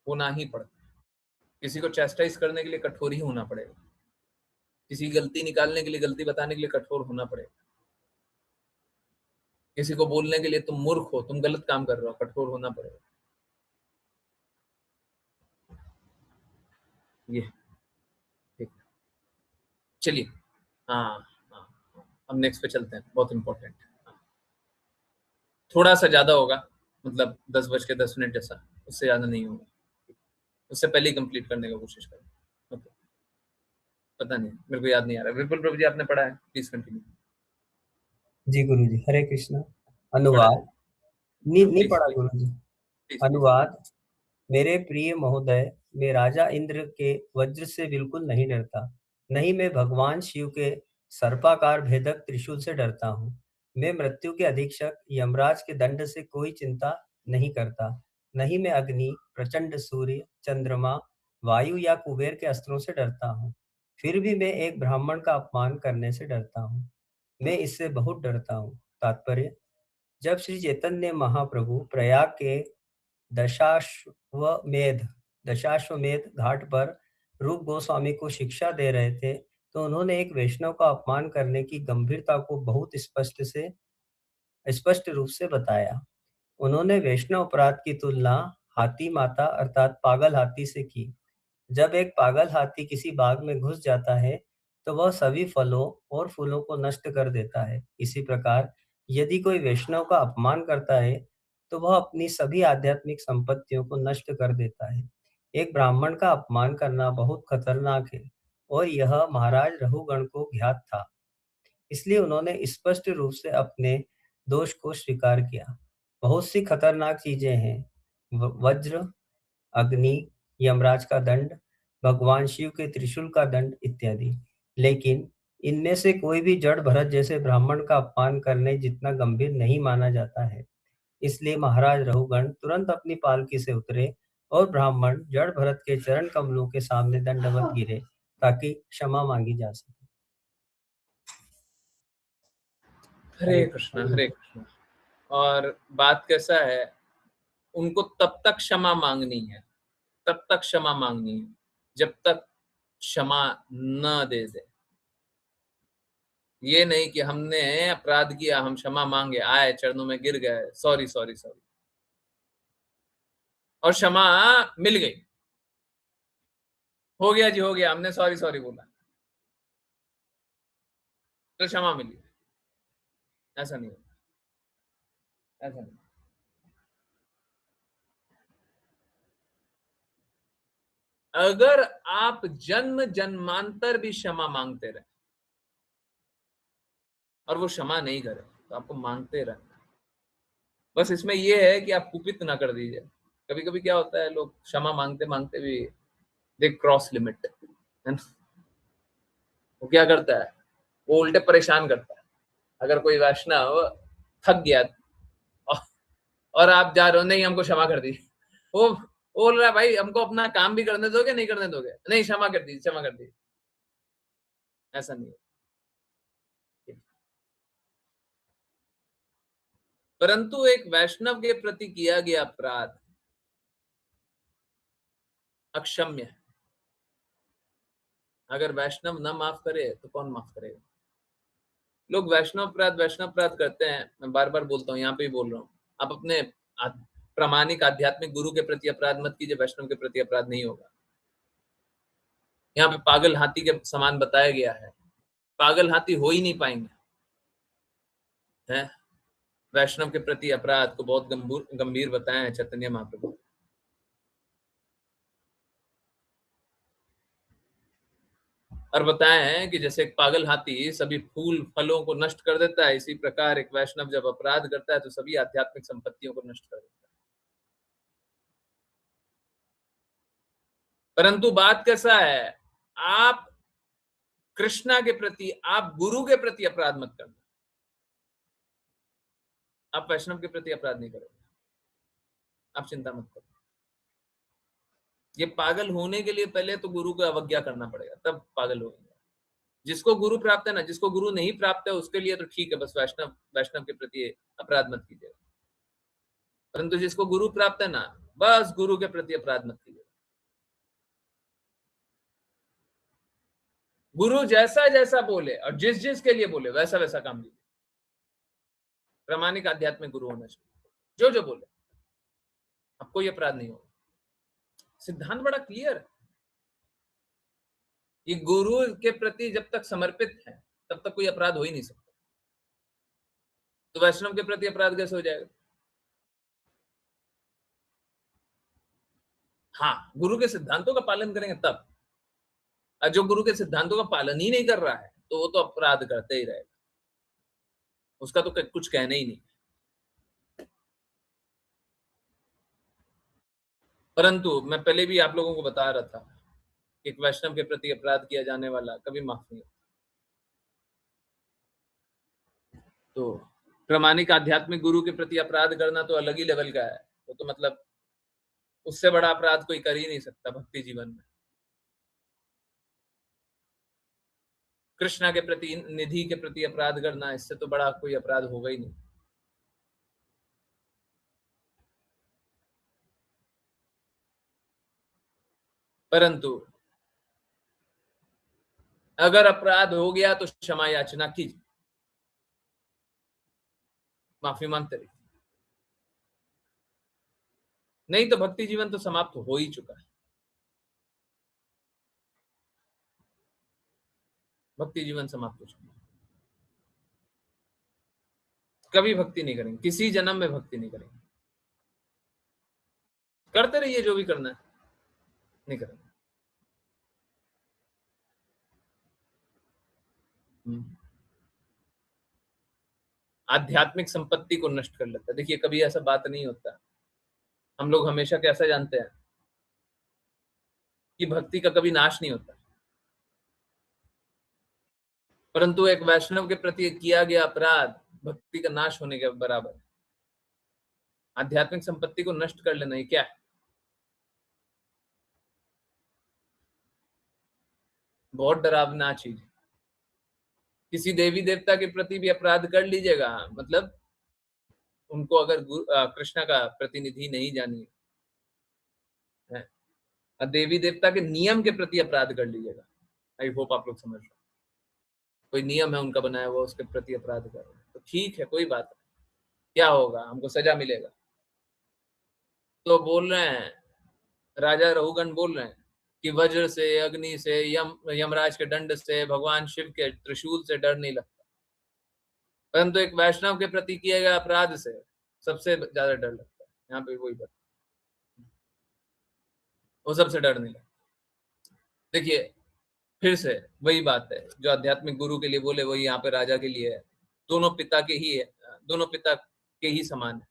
होना ही पड़ता है। किसी को चेस्टाइज करने के लिए कठोर ही होना पड़ेगा, किसी की गलती निकालने के लिए, गलती बताने के लिए कठोर होना पड़ेगा, किसी को बोलने के लिए तुम मूर्ख हो, तुम गलत काम कर रहे हो, कठोर होना पड़ेगा। ये ठीक है, चलिए। हाँ हाँ हाँ, हम नेक्स्ट पे चलते हैं, बहुत इंपॉर्टेंट। थोड़ा सा ज्यादा होगा, मतलब 10:10 जैसा, उससे ज्यादा नहीं होगा। उससे पहले ही कंप्लीट करने का कोशिश करें। ओके, पता नहीं, मेरे को याद नहीं आ रहा। विपुल प्रभु जी, आपने पढ़ा है, प्लीज कंटिन्यू। जी गुरु जी, हरे कृष्ण। पढ़ा है? अनुवाद। नहीं नहीं प्लीज पढ़ा please Guru ji. Please please. अनुवाद। मेरे प्रिय महोदय, मैं राजा इंद्र के वज्र से बिल्कुल नहीं डरता। नहीं मैं भगवान शिव के सर्पाकार भेदक त्रिशूल से डरता हूँ। मैं मृत्यु के अधीक्षक यमराज के दंड से कोई चिंता नहीं करता। नहीं मैं अग्नि, प्रचंड सूर्य, चंद्रमा, वायु या कुबेर के अस्त्रों से डरता हूँ। फिर भी मैं एक ब्राह्मण का अपमान करने से डरता हूँ। मैं इससे बहुत डरता हूँ। तात्पर्य: जब श्री चैतन्य महाप्रभु प्रयाग के दशाश्वमेध दशाश्वमेध घाट पर रूप गोस्वामी को शिक्षा दे रहे थे, तो उन्होंने एक वैष्णव का अपमान करने की गंभीरता को बहुत स्पष्ट रूप से बताया। उन्होंने वैष्णव अपराध की तुलना हाथी माता अर्थात पागल हाथी से की। जब एक पागल हाथी किसी बाग में घुस जाता है, तो वह सभी फलों और फूलों को नष्ट कर देता है। इसी प्रकार यदि कोई वैष्णव का अपमान करता है, तो वह अपनी सभी आध्यात्मिक संपत्तियों को नष्ट कर देता है। एक ब्राह्मण का अपमान करना बहुत खतरनाक है, और यह महाराज रघुगण को ज्ञात था। इसलिए उन्होंने स्पष्ट रूप से अपने दोष को स्वीकार किया। बहुत सी खतरनाक चीजें हैं, वज्र, अग्नि, यमराज का दंड, भगवान शिव के त्रिशूल का दंड इत्यादि। लेकिन इनमें से कोई भी जड़ भरत जैसे ब्राह्मण का अपमान करने जितना गंभीर नहीं माना जाता है। इसलिए महाराज रघुगण तुरंत अपनी पालकी से उतरे और ब्राह्मण जड़ भरत के चरण कमलों के सामने दंडवत गिरे, ताकि क्षमा मांगी जा सके। हरे कृष्णा, हरे कृष्णा। और बात कैसा है, उनको तब तक क्षमा मांगनी है, तब तक क्षमा मांगनी है जब तक क्षमा न दे दे। ये नहीं कि हमने अपराध किया, हम क्षमा मांगे, आए चरणों में गिर गए, सॉरी सॉरी सॉरी, और क्षमा मिल गई, हो गया जी हो गया, हमने सॉरी सॉरी बोला तो क्षमा मिली। ऐसा नहीं होता, ऐसा नहीं। अगर आप जन्म जन्मांतर भी क्षमा मांगते रहे और वो क्षमा नहीं करे, तो आपको मांगते रहना। बस इसमें ये है कि आप कुपित ना कर दीजिए। कभी कभी क्या होता है, लोग क्षमा मांगते मांगते भी दे क्रॉस लिमिट, है ना। वो क्या करता है, वो उल्टे परेशान करता है। अगर कोई वैष्णव थक गया और आप जा रहे हो, नहीं हमको क्षमा कर दीजिए, वो बोल रहा है भाई हमको अपना काम भी करने दोगे, नहीं करने दोगे, नहीं क्षमा कर दीजिए, क्षमा कर दीजिए। ऐसा नहीं है। परंतु एक वैष्णव के प्रति किया गया अपराध अक्षम्य है। अगर वैष्णव न माफ करे तो कौन माफ करेगा। लोग वैष्णव अपराध करते हैं। मैं बार बार बोलता हूँ, यहाँ पे ही बोल रहा हूँ, आप अपने प्रामाणिक आध्यात्मिक गुरु के प्रति अपराध मत कीजिए, वैष्णव के प्रति अपराध नहीं होगा। यहाँ पे पागल हाथी के समान बताया गया है, पागल हाथी हो ही नहीं पाएंगे, हैं। वैष्णव के प्रति अपराध को बहुत गंभीर बताया है चैतन्य महाप्रभु। और बताए हैं कि जैसे एक पागल हाथी सभी फूल फलों को नष्ट कर देता है, इसी प्रकार एक वैष्णव जब अपराध करता है तो सभी आध्यात्मिक संपत्तियों को नष्ट कर देता है। परंतु बात कैसा है, आप कृष्णा के प्रति, आप गुरु के प्रति अपराध मत करना, आप वैष्णव के प्रति अपराध नहीं करोगे, आप चिंता मत करो। ये पागल होने के लिए पहले तो गुरु को अवज्ञा करना पड़ेगा, तब पागल होगा। जिसको गुरु प्राप्त है ना, जिसको गुरु नहीं प्राप्त है उसके लिए तो ठीक है, बस वैष्णव के प्रति अपराध मत कीजिएगा। परंतु जिसको गुरु प्राप्त है ना, बस गुरु के प्रति अपराध मत कीजिएगा। गुरु जैसा जैसा बोले और जिस जिस के लिए बोले वैसा वैसा काम कीजिए। प्रामाणिक आध्यात्मिक गुरु होना चाहिए, जो बोले, अब कोई अपराध नहीं होगा। सिद्धांत बड़ा क्लियर है। ये गुरु के प्रति जब तक समर्पित है तब तक कोई अपराध हो ही नहीं सकता। तो वैष्णव के प्रति अपराध कैसे हो जाएगा? हाँ, गुरु के सिद्धांतों का पालन करेंगे तब। और जो गुरु के सिद्धांतों का पालन ही नहीं कर रहा है तो वो तो अपराध करते ही रहेगा, उसका तो कुछ कहना ही नहीं। परंतु मैं पहले भी आप लोगों को बता रहा था, एक वैष्णव के प्रति अपराध किया जाने वाला कभी माफ नहीं होता। तो प्रामाणिक आध्यात्मिक गुरु के प्रति अपराध करना तो अलग ही लेवल का है। वो तो मतलब उससे बड़ा अपराध कोई कर ही नहीं सकता भक्ति जीवन में। कृष्णा के प्रति, निधि के प्रति अपराध करना, इससे तो बड़ा कोई अपराध होगा ही नहीं। परंतु अगर अपराध हो गया तो क्षमा याचना कीजिए, माफी मांगते रहिए, नहीं तो भक्ति जीवन तो समाप्त हो ही चुका है। भक्ति जीवन समाप्त हो चुका है। कभी भक्ति नहीं करेंगे, किसी जन्म में भक्ति नहीं करेंगे। करते रहिए जो भी करना है, नहीं करेंगे। आध्यात्मिक संपत्ति को नष्ट कर लेता है। देखिए, कभी ऐसा बात नहीं होता। हम लोग हमेशा कैसा जानते हैं कि भक्ति का कभी नाश नहीं होता, परंतु एक वैष्णव के प्रति किया गया अपराध भक्ति का नाश होने के बराबर है। आध्यात्मिक संपत्ति को नष्ट कर लेना, ये क्या है? बहुत डरावना चीज। किसी देवी देवता के प्रति भी अपराध कर लीजिएगा, मतलब उनको अगर कृष्ण का प्रतिनिधि नहीं जानिए, देवी देवता के नियम के प्रति अपराध कर लीजिएगा। आई होप आप लोग समझ रहे हो। कोई नियम है उनका बनाया हुआ, उसके प्रति अपराध कर रहे हैं तो ठीक है, कोई बात नहीं। क्या होगा? हमको सजा मिलेगा। तो बोल रहे हैं, राजा रहुगण बोल रहे हैं कि वज्र से, अग्नि से, यमराज के दंड से, भगवान शिव के त्रिशूल से डर नहीं लगता, परंतु एक वैष्णव के प्रति किए गए अपराध से सबसे ज्यादा डर लगता है। यहाँ पे वही बात, वो सबसे डर नहीं लगता। देखिए, फिर से वही बात है जो आध्यात्मिक गुरु के लिए बोले, वही यहाँ पे राजा के लिए है। दोनों पिता के ही है, दोनों पिता के ही समान है।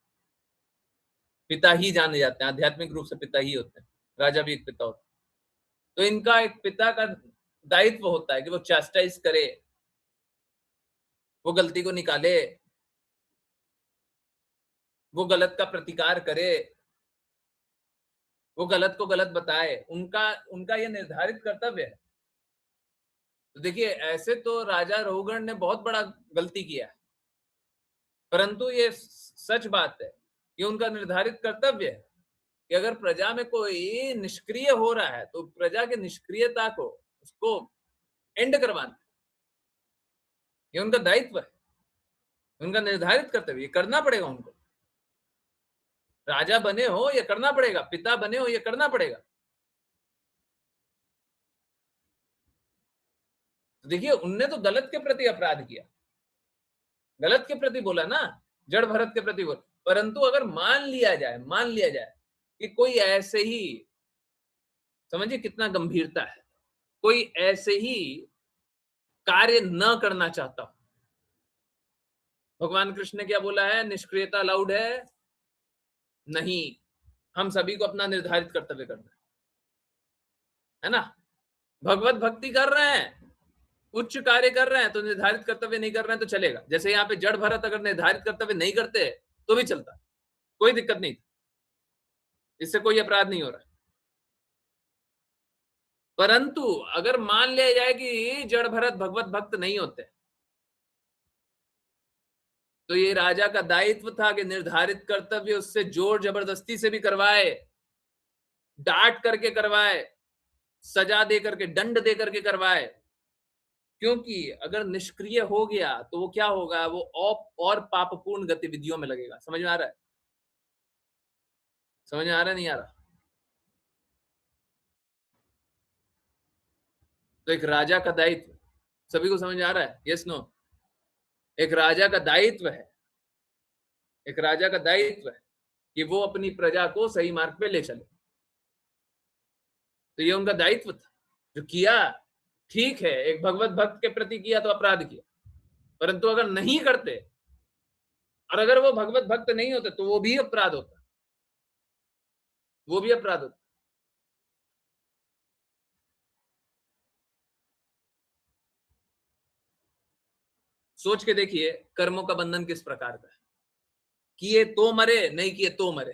पिता ही जाने जाते हैं, आध्यात्मिक रूप से पिता ही होते हैं। राजा भी एक पिता होता है। तो इनका एक पिता का दायित्व होता है कि वो चास्टाइज करे, वो गलती को निकाले, वो गलत का प्रतिकार करे, वो गलत को गलत बताए। उनका ये निर्धारित कर्तव्य है। तो देखिए, ऐसे तो राजा रहुगण ने बहुत बड़ा गलती किया, परंतु ये सच बात है, ये उनका निर्धारित कर्तव्य है कि अगर प्रजा में कोई निष्क्रिय हो रहा है तो प्रजा के निष्क्रियता को, उसको एंड करवाना, ये उनका दायित्व है, उनका निर्धारित कर्तव्य। ये करना पड़ेगा उनको। राजा बने हो ये करना पड़ेगा, पिता बने हो ये करना पड़ेगा। तो देखिए, उनने तो गलत के प्रति अपराध किया, गलत के प्रति बोला ना, जड़ भरत के प्रति बोला। परंतु अगर मान लिया जाए कि कोई ऐसे ही, समझिए कितना गंभीरता है, कोई ऐसे ही कार्य न करना चाहता। भगवान कृष्ण ने क्या बोला है? निष्क्रियता अलाउड है नहीं, हम सभी को अपना निर्धारित कर्तव्य करना है ना। भगवत भक्ति कर रहे हैं, उच्च कार्य कर रहे हैं, तो निर्धारित कर्तव्य नहीं कर रहे हैं तो चलेगा। जैसे यहाँ पे जड़ भरत अगर निर्धारित कर्तव्य नहीं करते तो भी चलता, कोई दिक्कत नहीं, इससे कोई अपराध नहीं हो रहा। परंतु अगर मान लिया जाए कि जड़ भरत भगवत भक्त नहीं होते, तो ये राजा का दायित्व था कि निर्धारित कर्तव्य उससे जोर जबरदस्ती से भी करवाए, डांट करके करवाए, सजा दे करके, दंड दे करके करवाए, क्योंकि अगर निष्क्रिय हो गया तो वो क्या होगा, वो और पापपूर्ण गतिविधियों में लगेगा। समझ में आ रहा है? समझ में आ रहा है, नहीं आ रहा? तो एक राजा का दायित्व, सभी को समझ में आ रहा है? Yes no? एक राजा का दायित्व है, एक राजा का दायित्व है कि वो अपनी प्रजा को सही मार्ग पे ले चले। तो ये उनका दायित्व था जो किया। ठीक है, एक भगवत भक्त के प्रति किया तो अपराध किया, परंतु अगर नहीं करते और अगर वो भगवत भक्त नहीं होते तो वो भी अपराध होता, वो भी अपराध होता। सोच के देखिए कर्मों का बंधन किस प्रकार का है। किए तो मरे, नहीं किए तो मरे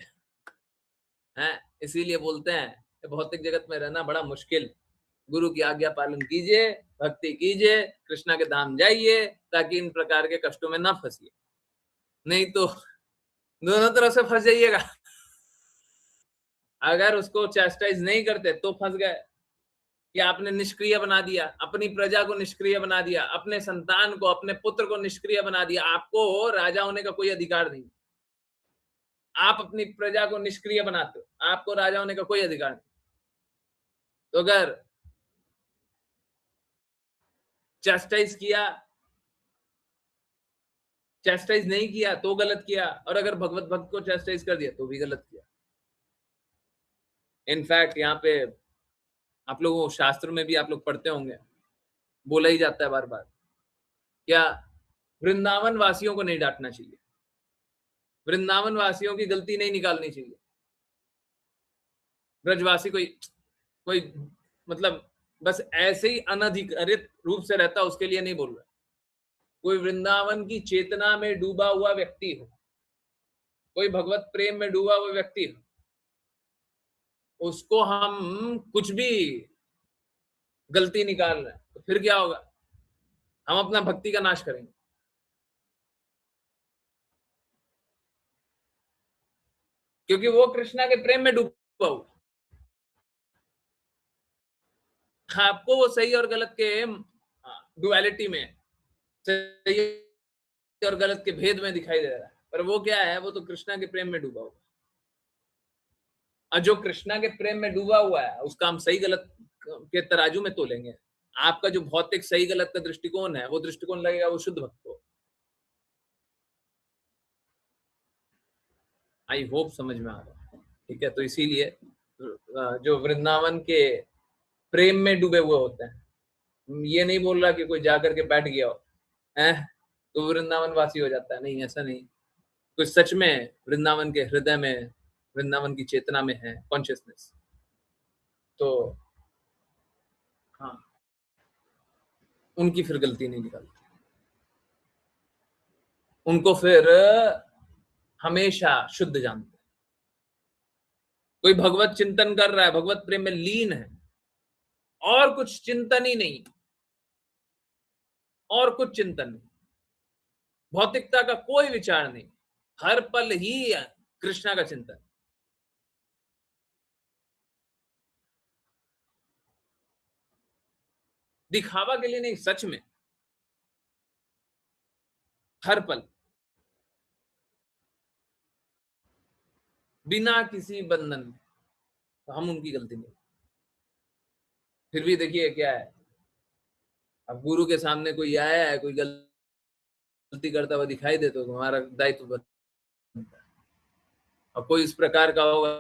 हैं। इसीलिए बोलते हैं भौतिक जगत में रहना बड़ा मुश्किल। गुरु की आज्ञा पालन कीजिए, भक्ति कीजिए, कृष्णा के धाम जाइए, ताकि इन प्रकार के कष्टों में ना फंसिए, नहीं तो दोनों तरफ से फंस जाइएगा। अगर उसको चैस्टाइज नहीं करते तो फंस गए, कि आपने निष्क्रिय बना दिया, अपनी प्रजा को निष्क्रिय बना दिया, अपने संतान को, अपने पुत्र को निष्क्रिय बना दिया। आपको राजा होने का कोई अधिकार नहीं, आप अपनी प्रजा को निष्क्रिय बनाते हो, आपको राजा होने का कोई अधिकार नहीं। तो अगर चैस्टाइज किया, चैस्टाइज नहीं किया तो गलत किया, और अगर भगवत भक्त को चैस्टाइज कर दिया तो भी गलत किया। इनफैक्ट यहाँ पे आप लोगों शास्त्र में भी आप लोग पढ़ते होंगे, बोला ही जाता है बार बार, क्या वृंदावन वासियों को नहीं डांटना चाहिए, वृंदावन वासियों की गलती नहीं निकालनी चाहिए। ब्रजवासी कोई कोई मतलब बस ऐसे ही अनधिकृत रूप से रहता, उसके लिए नहीं बोल रहा। कोई वृंदावन की चेतना में डूबा हुआ व्यक्ति हो, कोई भगवत प्रेम में डूबा हुआ व्यक्ति हो, उसको हम कुछ भी गलती निकाल रहे हैं तो फिर क्या होगा, हम अपना भक्ति का नाश करेंगे। क्योंकि वो कृष्णा के प्रेम में डूबा हुआ। आपको वो सही और गलत के डुअलिटी में, सही और गलत के भेद में दिखाई दे रहा है, पर वो क्या है, वो तो कृष्णा के प्रेम में डूबा हुआ। और जो कृष्णा के प्रेम में डूबा हुआ है उसका हम सही गलत के तराजू में तोलेंगे। आपका जो भौतिक सही गलत का दृष्टिकोण है, वो दृष्टिकोण लगेगा वो शुद्ध भक्त को। आई होप समझ में आ रहा है, ठीक है? तो इसीलिए जो वृंदावन के प्रेम में डूबे हुए होते हैं, ये नहीं बोल रहा कि कोई जाकर के बैठ गया हो तो वृंदावन वासी हो जाता है, नहीं, ऐसा नहीं। कोई सच में वृंदावन के हृदय में, वृंदावन की चेतना में है, कॉन्शियसनेस, तो हाँ, उनकी फिर गलती नहीं निकलती, उनको फिर हमेशा शुद्ध जानते हैं। कोई भगवत चिंतन कर रहा है, भगवत प्रेम में लीन है, और कुछ चिंतन ही नहीं, और कुछ चिंतन नहीं, भौतिकता का कोई विचार नहीं, हर पल ही कृष्णा का चिंतन। दिखावा के लिए नहीं, सच में हर पल बिना किसी बंधन में, तो हम उनकी गलती नहीं। फिर भी देखिए क्या है, अब गुरु के सामने कोई आया है, कोई गलती करता हुआ दिखाई दे तो हमारा दायित्व बनता है, और कोई इस प्रकार का होगा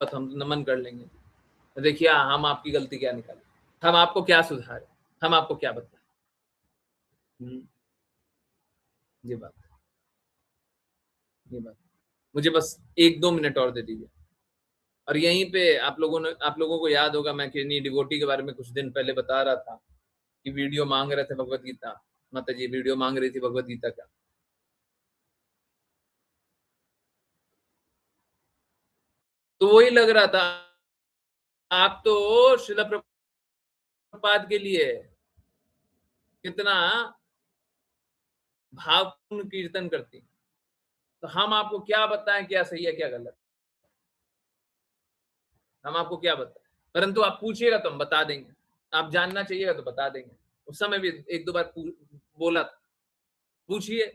तो हम नमन कर लेंगे। तो देखिए हम आपकी गलती क्या निकालें, हम आपको क्या सुधारें, हम आपको क्या बताएं। ये बात, ये बात मुझे बस 1-2 मिनट और दे दीजिए। और यहीं पे आप लोगों को याद होगा, मैं किन्हीं डिवोटी के बारे में कुछ दिन पहले बता रहा था कि वीडियो मांग रहे थे भगवत गीता, माता जी वीडियो मांग रही थी भगवत गीता का। तो वही लग रहा था, आप तो श्रील प्रभुपाद के लिए कितना भावपूर्ण कीर्तन करती, तो हम आपको क्या बताएं क्या सही है क्या गलत, हम आपको क्या बताएं, परंतु आप पूछिएगा तो हम बता देंगे। आप जानना चाहिएगा तो बता देंगे। उस समय भी एक दो बार बोला था, पूछिए।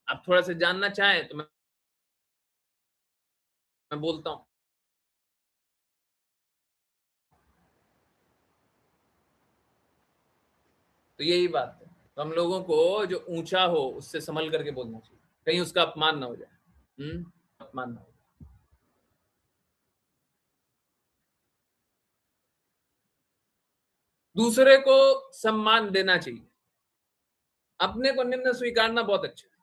आप थोड़ा सा जानना चाहें तो मैं बोलता हूँ। तो यही बात है, तो हम लोगों को जो ऊंचा हो उससे संभल करके बोलना चाहिए, कहीं उसका अपमान ना हो जाए। अपमान ना हो जाए। दूसरे को सम्मान देना चाहिए, अपने को निम्न स्वीकारना बहुत अच्छा है।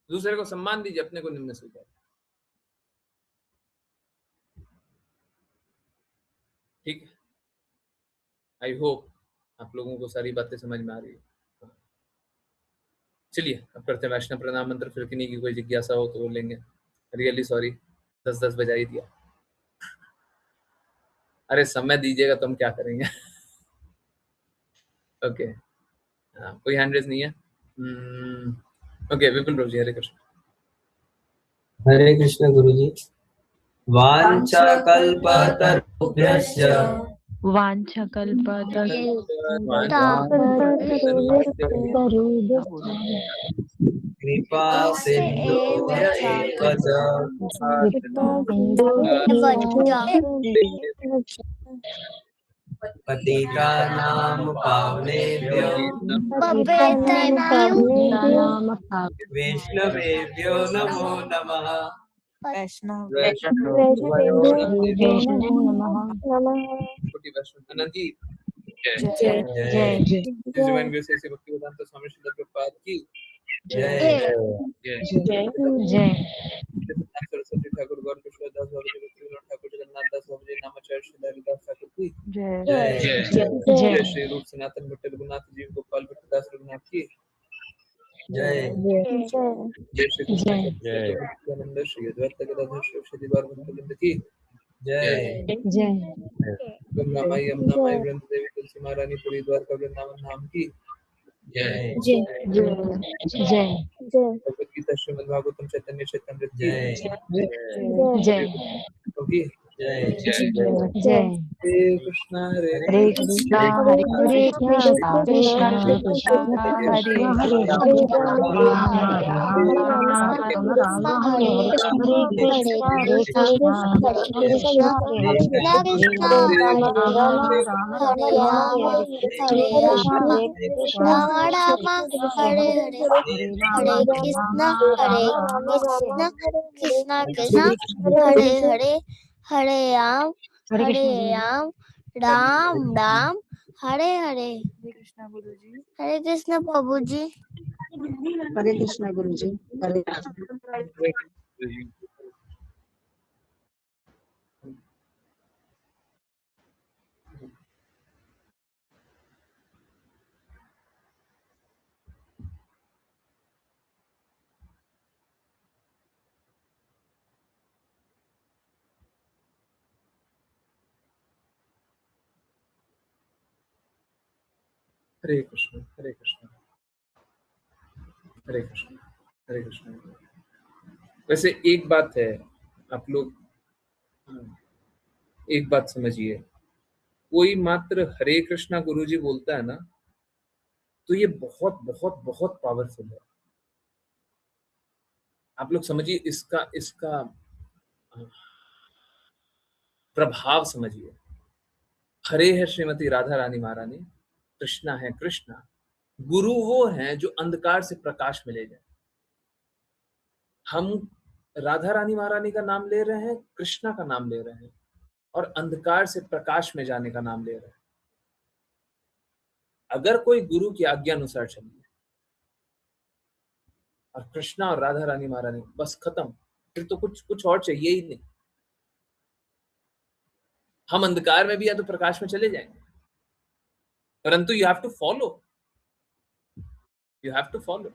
दूसरे को सम्मान दीजिए, अपने को निम्न स्वीकार। ठीक है, आई होप आप लोगों को सारी बातें समझ में आ रही है। चलिए अब करते हैं वैष्णव प्रणाम मंत्र, फिर किन्हीं की कोई जिज्ञासा हो तो वो लेंगे। रियली सॉरी, 10 बजा ही दिया। अरे समय दीजिएगा तो हम क्या करेंगे। ओके, हाँ, कोई हैंड रेज नहीं है। ओके, विपिन प्रभु जी, हरे कृष्ण। हरे कृष्ण गुरुजी। वाञ्छाकल्पतरुभ्यश्च कृपा सिन्धुभ्य एव च पतितानां पावनेभ्यो वैष्णवेभ्यो नमो नमः। आनंद जी, जय जय डिवाइन ग्रेस ऐसे भक्ति वेदांत स्वामी श्री प्रभुपाद की जय जय। सरस्वती ठाकुर गौर कृष्णदास बाबू जी ठाकुर जगन्नाथ दास बाबू जी नामाचार्य श्री हरिदास ठाकुर की जय जय। श्री रूप सनातन भट्ट रघुनाथ जी गोपाल भट्टदास रघुनाथ की जय जय। श्री कृष्ण सच्चिदानंद श्री अद्वैत गदाधर शिव श्री द्वार भक्तवृंद की जय गंगा माई यमुना माई वृंद देवी तुलसी महारानी पुरी द्वारका वृंदावन धाम की जय भगवद गीता श्रीमद् भागवतम चैतन्य चैतन्य की जय की जय हरे कृष्णा हरे कृष्णा हरे कृष्णा कृष्णा कृष्णा हरे हरे राम राम हरे हरे कृष्णा कृष्णा कृष्णा हरे राम राम हरे कृष्णा कृष्णा हरे हरे हरे राम कृष्णा राम कृष्णा कृष्णा हरे कृष्णा हरे हरे हरे राम राम राम हरे हरे। कृष्णा गुरु जी। हरे कृष्णा प्रभु जी। हरे कृष्णा गुरु जी। हरे हरे कृष्ण हरे कृष्ण हरे कृष्ण हरे कृष्ण। वैसे एक बात है, आप लोग एक बात समझिए, कोई मात्र हरे कृष्णा गुरुजी बोलता है ना, तो ये बहुत बहुत बहुत पावरफुल है। आप लोग समझिए इसका इसका प्रभाव समझिए। हरे है श्रीमती राधा रानी महारानी, कृष्णा है कृष्णा। गुरु वो हैं जो अंधकार से प्रकाश में ले जाए। हम राधा रानी महारानी का नाम ले रहे हैं, कृष्णा का नाम ले रहे हैं, और अंधकार से प्रकाश में जाने का नाम ले रहे हैं। अगर कोई गुरु की आज्ञा अनुसार चलिए और कृष्णा और राधा रानी महारानी, बस खत्म, फिर तो कुछ कुछ और चाहिए ही नहीं। हम अंधकार में भी या तो प्रकाश में चले जाएंगे, परंतु you have to follow, you have to follow.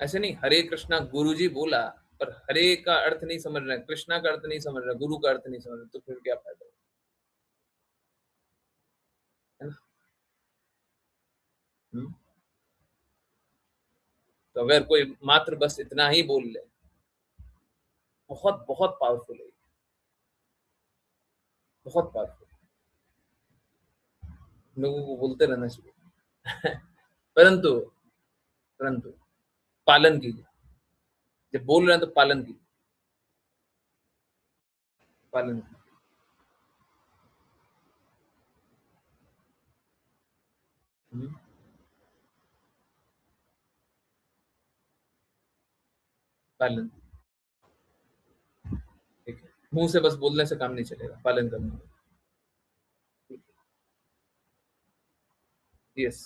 ऐसे नहीं हरे कृष्णा गुरुजी बोला पर हरे का अर्थ नहीं समझ रहे, कृष्णा का अर्थ नहीं समझ रहे, गुरु का अर्थ नहीं समझ रहे, तो फिर क्या फायदा है ना। तो अगर कोई मात्र बस इतना ही बोल ले, बहुत बहुत पावरफुल है, बहुत पावरफुल। लोगों को बोलते रहना चाहिए परंतु परंतु पालन कीजिए, जब बोल रहे हैं तो पालन कीजिए, पालन कीजिए। पालन, ठीक है, मुंह से बस बोलने से काम नहीं चलेगा, पालन करना होगा। यस,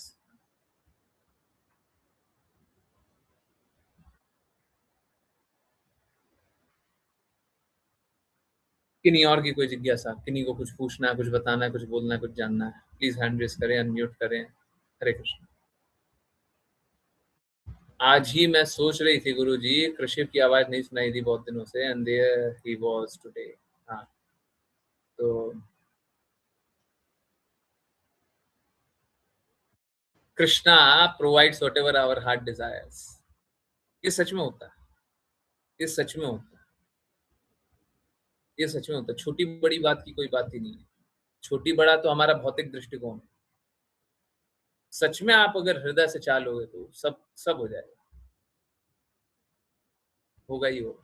किन्हीं और की कोई जिज्ञासा, किन्हीं को कुछ पूछना है, कुछ बताना है, कुछ बोलना है, कुछ जानना है, प्लीज हैंड रेज करें, अनम्यूट करें। हरे कृष्ण। आज ही मैं सोच रही थी गुरुजी, कृषिप की आवाज नहीं सुनाई थी बहुत दिनों से, and there he was today. हाँ, तो Krishna provides whatever our heart desires. ये सच में होता है, ये सच में होता है, ये सच में होता है। छोटी बड़ी बात की कोई बात ही नहीं है। छोटी बड़ा तो हमारा भौतिक दृष्टिकोण है। सच में आप अगर हृदय से चाह लोगे तो सब सब हो जाएगा, होगा ही होगा।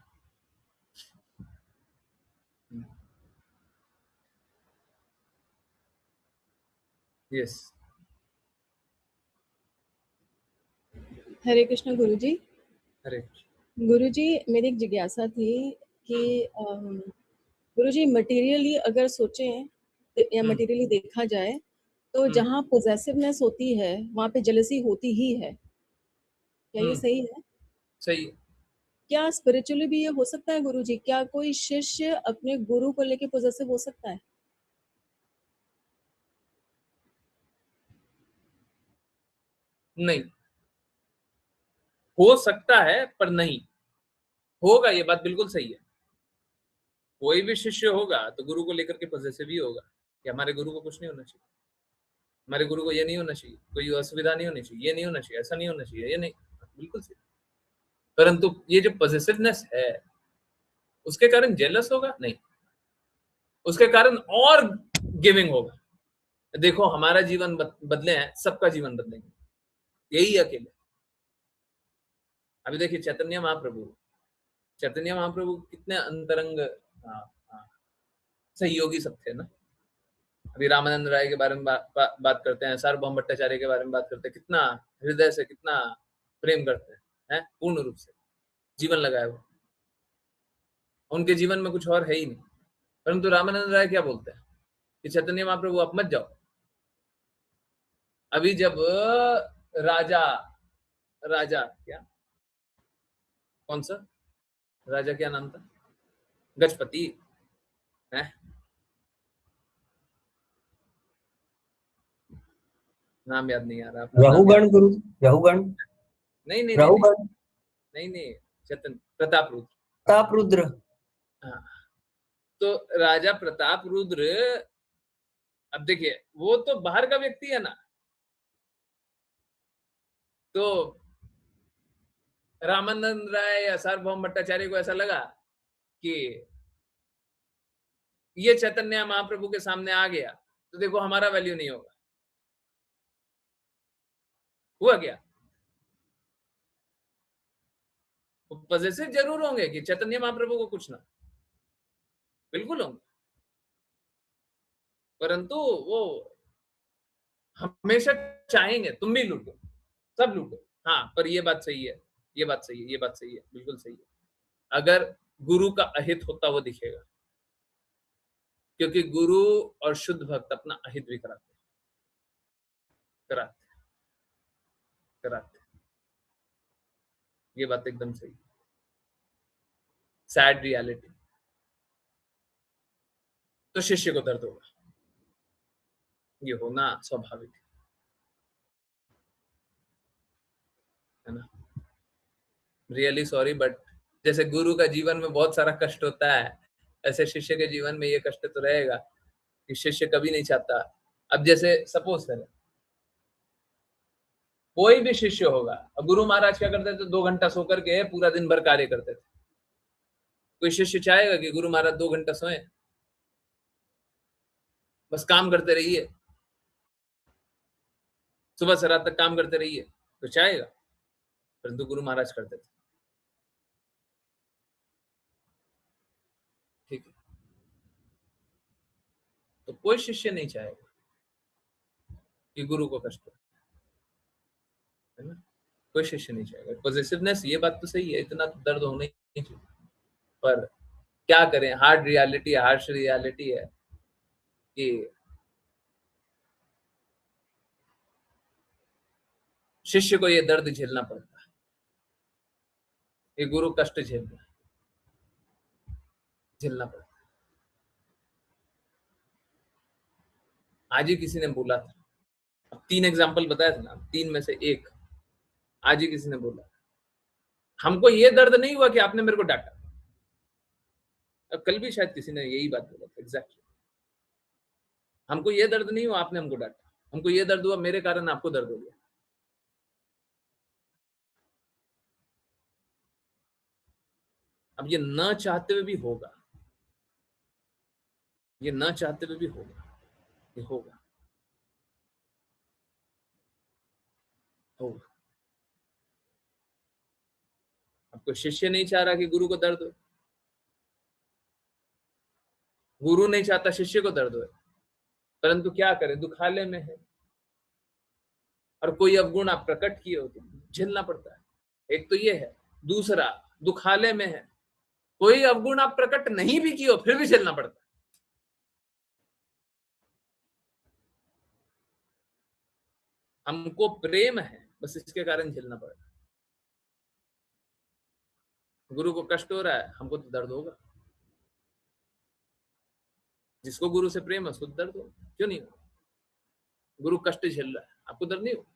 यस, हरे कृष्ण गुरुजी। हरे कृष्ण। गुरुजी, मेरी एक जिज्ञासा थी कि गुरुजी, मटेरियली अगर सोचें या मटेरियली देखा जाए तो जहाँ पोजेसिवनेस होती है वहाँ पे जेलसी होती ही है, क्या ये सही है? सही है। क्या स्पिरिचुअली भी ये हो सकता है गुरुजी? क्या कोई शिष्य अपने गुरु को लेके पोजेसिव हो सकता है? नहीं हो सकता है, पर नहीं होगा, ये बात बिल्कुल सही है। कोई भी शिष्य होगा तो गुरु को लेकर के पॉजिटिव ही होगा कि हमारे गुरु को कुछ नहीं होना चाहिए, हमारे गुरु को ये नहीं होना चाहिए, कोई असुविधा नहीं होनी चाहिए, ये नहीं होना चाहिए, ऐसा नहीं होना चाहिए, ये नहीं, बिल्कुल सही। परंतु ये जो पॉजिटिवनेस है उसके कारण जेलस होगा नहीं, उसके कारण और गिविंग होगा। देखो हमारा जीवन बदले हैं, सबका जीवन बदलेंगे, यही अकेले। अभी देखिए चैतन्य महाप्रभु कितने अंतरंग, हाँ हाँ, सहयोगी सब थे ना। अभी रामानंद राय के बारे में बात करते हैं, सार्वभौम भट्टाचार्य के बारे में बात करते हैं, कितना हृदय से कितना प्रेम करते हैं, पूर्ण रूप से जीवन लगाया हुआ, उनके जीवन में कुछ और है ही नहीं। परंतु रामानंद राय क्या बोलते हैं कि चैतन्य महाप्रभु आप मत जाओ। अभी जब राजा राजा क्या, कौन सा राजा, क्या नाम था, गजपति है, नाम याद नहीं आ रहा, रहुगण गुरु, रहुगण, नहीं नहीं रहुगण, नहीं नहीं, चेतन प्रताप रुद्र, प्रताप रुद्र। हाँ, तो राजा प्रताप रुद्र, अब देखिए वो तो बाहर का व्यक्ति है ना, तो रामानंद राय या सार्वभौम भट्टाचार्य को ऐसा लगा कि ये चैतन्य महाप्रभु के सामने आ गया तो देखो हमारा वैल्यू नहीं होगा। हुआ क्या? पॉजिटिव जरूर होंगे कि चैतन्य महाप्रभु को कुछ ना, बिल्कुल होंगे, परंतु वो हमेशा चाहेंगे तुम भी लूटो, सब लूटो। हाँ, पर ये बात सही है, ये बात सही है, ये बात सही है, बिल्कुल सही है। अगर गुरु का अहित होता वो दिखेगा, क्योंकि गुरु और शुद्ध भक्त अपना अहित भी कराते कराते कराते, ये बात एकदम सही। सैड रियलिटी, तो शिष्य को दर्द होगा, ये होना स्वाभाविक है ना। रियली सॉरी, बट जैसे गुरु का जीवन में बहुत सारा कष्ट होता है, ऐसे शिष्य के जीवन में ये कष्ट तो रहेगा कि शिष्य कभी नहीं चाहता। अब जैसे सपोज करें कोई भी शिष्य होगा, अब गुरु महाराज क्या करते थे, 2 घंटा सो करके पूरा दिन भर कार्य करते थे। कोई शिष्य चाहेगा कि गुरु महाराज 2 घंटा सोए, बस काम करते रहिए? सुबह से रात तक काम करते रहिए तो चाहेगा, परंतु गुरु महाराज करते थे। ठीक है, तो कोई शिष्य नहीं चाहेगा कि गुरु को कष्ट हो, है ना? कोई शिष्य नहीं चाहेगा। पॉजिटिवनेस, ये बात तो सही है, इतना तो दर्द होना ही नहीं चाहिए, पर क्या करें, हार्ड रियलिटी, हार्श रियलिटी है कि शिष्य को ये दर्द झेलना पड़ता है, ये गुरु कष्ट झेलना पड़ता है। आज ही किसी ने बोला था, अब 3 एग्जाम्पल बताया था ना, 3 में से एक आज ही किसी ने बोला, हमको ये दर्द नहीं हुआ कि आपने मेरे को डांटा। अब कल भी शायद किसी ने यही बात बोला था एग्जैक्टली, हमको ये दर्द नहीं हुआ आपने हमको डांटा, हमको ये दर्द हुआ मेरे कारण आपको दर्द हो गया। अब ये न चाहते हुए भी होगा, ये न चाहते हुए भी होगा, ये होगा। अब कोई शिष्य नहीं चाह रहा कि गुरु को दर्द हो, गुरु नहीं चाहता शिष्य को दर्द हो, परंतु क्या करे, दुखालय में है और कोई अवगुण आप प्रकट किए हो तो झेलना पड़ता है। एक तो ये है, दूसरा दुखालय में है, कोई अवगुण आप प्रकट नहीं भी किए हो फिर भी झेलना पड़ता है। हमको प्रेम है, बस इसके कारण झेलना पड़ रहा है। गुरु को कष्ट हो रहा है, हमको तो दर्द होगा। जिसको गुरु से प्रेम है उसको दर्द हो, क्यों नहीं हो? गुरु कष्ट झेल रहा है, आपको दर्द नहीं हो?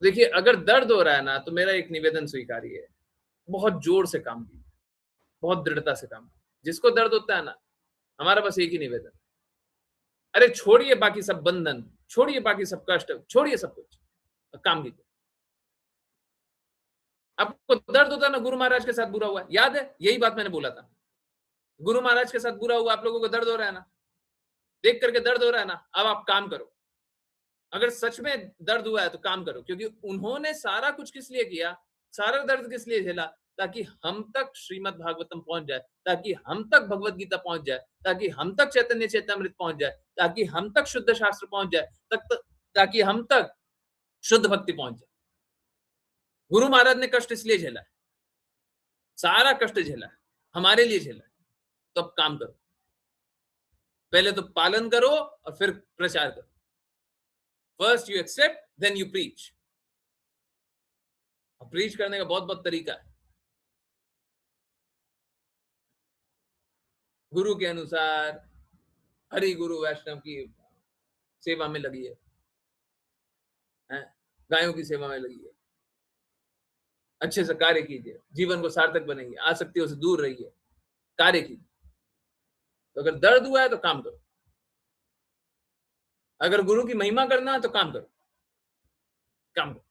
देखिए, अगर दर्द हो रहा है ना, तो मेरा एक निवेदन स्वीकारिए, बहुत जोर से काम कीजिए, बहुत दृढ़ता से काम कीजिए। जिसको दर्द होता है ना, हमारा बस एक ही निवेदन, अरे छोड़िए बाकी सब बंधन, छोड़िए बाकी सब कष्ट, छोड़िए सब कुछ, काम कीजिए। आपको दर्द होता है ना, गुरु महाराज के साथ बुरा हुआ, याद है? यही बात मैंने बोला था, गुरु महाराज के साथ बुरा हुआ, आप लोगों को दर्द हो रहा है ना, देख करके दर्द हो रहा है ना, अब आप काम करो। अगर सच में दर्द हुआ है तो काम करो, क्योंकि उन्होंने सारा कुछ किस लिए किया, सारा दर्द किस लिए झेला, ताकि हम तक श्रीमद् भागवतम पहुंच जाए, ताकि हम तक भगवत गीता पहुंच जाए, ताकि हम तक चैतन्य चेतामृत पहुंच जाए, ताकि हम तक शुद्ध शास्त्र पहुंच जाए, ताकि हम तक शुद्ध भक्ति पहुंच जाए। गुरु महाराज ने कष्ट इसलिए झेला है, सारा कष्ट झेला है, हमारे लिए झेला है। तो अब काम करो, पहले तो पालन करो और फिर प्रचार करो। First you accept, then you preach. और प्रीच करने का बहुत बहुत तरीका है। गुरु के अनुसार हरि गुरु वैष्णव की सेवा में लगी है, गायों की सेवा में लगी है, अच्छे से कार्य कीजिए, जीवन को सार्थक बनाइए, आसक्तियों से दूर रहिए, कार्य कीजिए। तो अगर दर्द हुआ है तो काम करो, अगर गुरु की महिमा करना है तो काम करो, काम करो,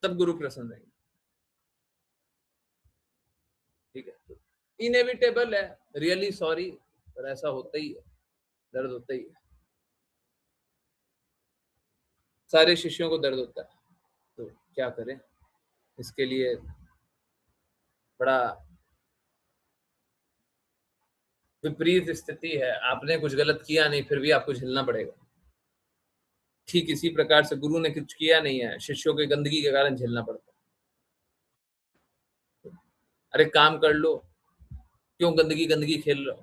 तब गुरु प्रसन्न रहेंगे। ठीक है, तो इनएविटेबल है, रियली सॉरी, पर ऐसा होता ही है, दर्द होता ही है, सारे शिष्यों को दर्द होता है। तो क्या करें, इसके लिए बड़ा विपरीत स्थिति है। आपने कुछ गलत किया नहीं, फिर भी आपको झेलना पड़ेगा। ठीक इसी प्रकार से गुरु ने कुछ किया नहीं है, शिष्यों के गंदगी के कारण झेलना पड़ता है। अरे काम कर लो, क्यों गंदगी खेल रहे हो?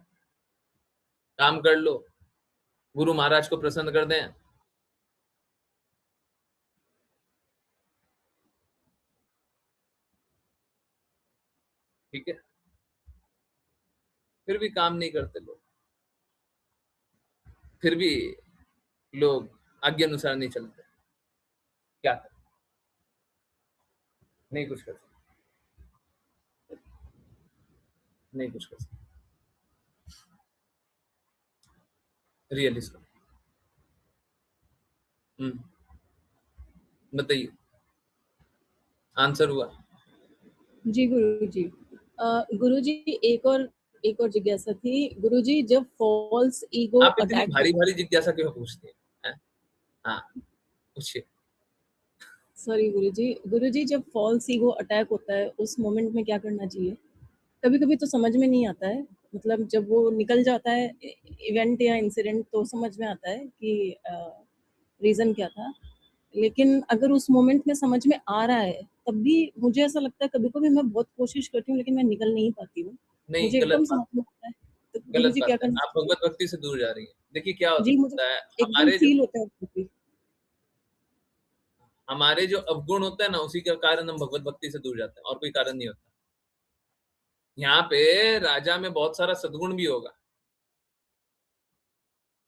काम कर लो, गुरु महाराज को प्रसन्न कर दें। ठीक है, फिर भी काम नहीं करते लोग, फिर भी लोग आज्ञा अनुसार नहीं चलते। क्या करें, नहीं कुछ कर सकते, नहीं कुछ कर सकते, रियली सॉरी। बताइए, आंसर हुआ? जी गुरुजी। गुरुजी, एक और एक और जिज्ञासा थी गुरुजी, जब फॉल्स ईगो आप इतनी अटैक भारी भारी जिज्ञासा क्यों पूछते हैं? हाँ, पूछिए। सॉरी गुरुजी, जब फॉल्स ईगो अटैक होता है उस मोमेंट में क्या करना चाहिए? कभी-कभी तो समझ में नहीं आता है, मतलब जब वो निकल जाता है इवेंट या इंसिडेंट तो समझ में आता है कि रीज़न क्या था। लेकिन अगर उस मोमेंट में समझ में आ रहा है, तब भी मुझे ऐसा लगता है कभी-कभी मैं बहुत कोशिश करती हूँ लेकिन मैं निकल नहीं पाती हूँ। नहीं, मुझे गलत एकदम बात समझ में आता है, तो गलत गुरुजी बात क्या है। करना आप चाहिए? भगवत भक्ति से दूर जा रही हैं। देखिए क्या जी, मुझे होता है, एकदम फ़ील होता है गुरुजी। हमारे जो अवगुण होते हैं ना, उसी के कारण हम भगवत भक्ति से दूर जाते हैं, और कोई कारण नहीं होता। यहाँ पे राजा में बहुत सारा सद्गुण भी होगा,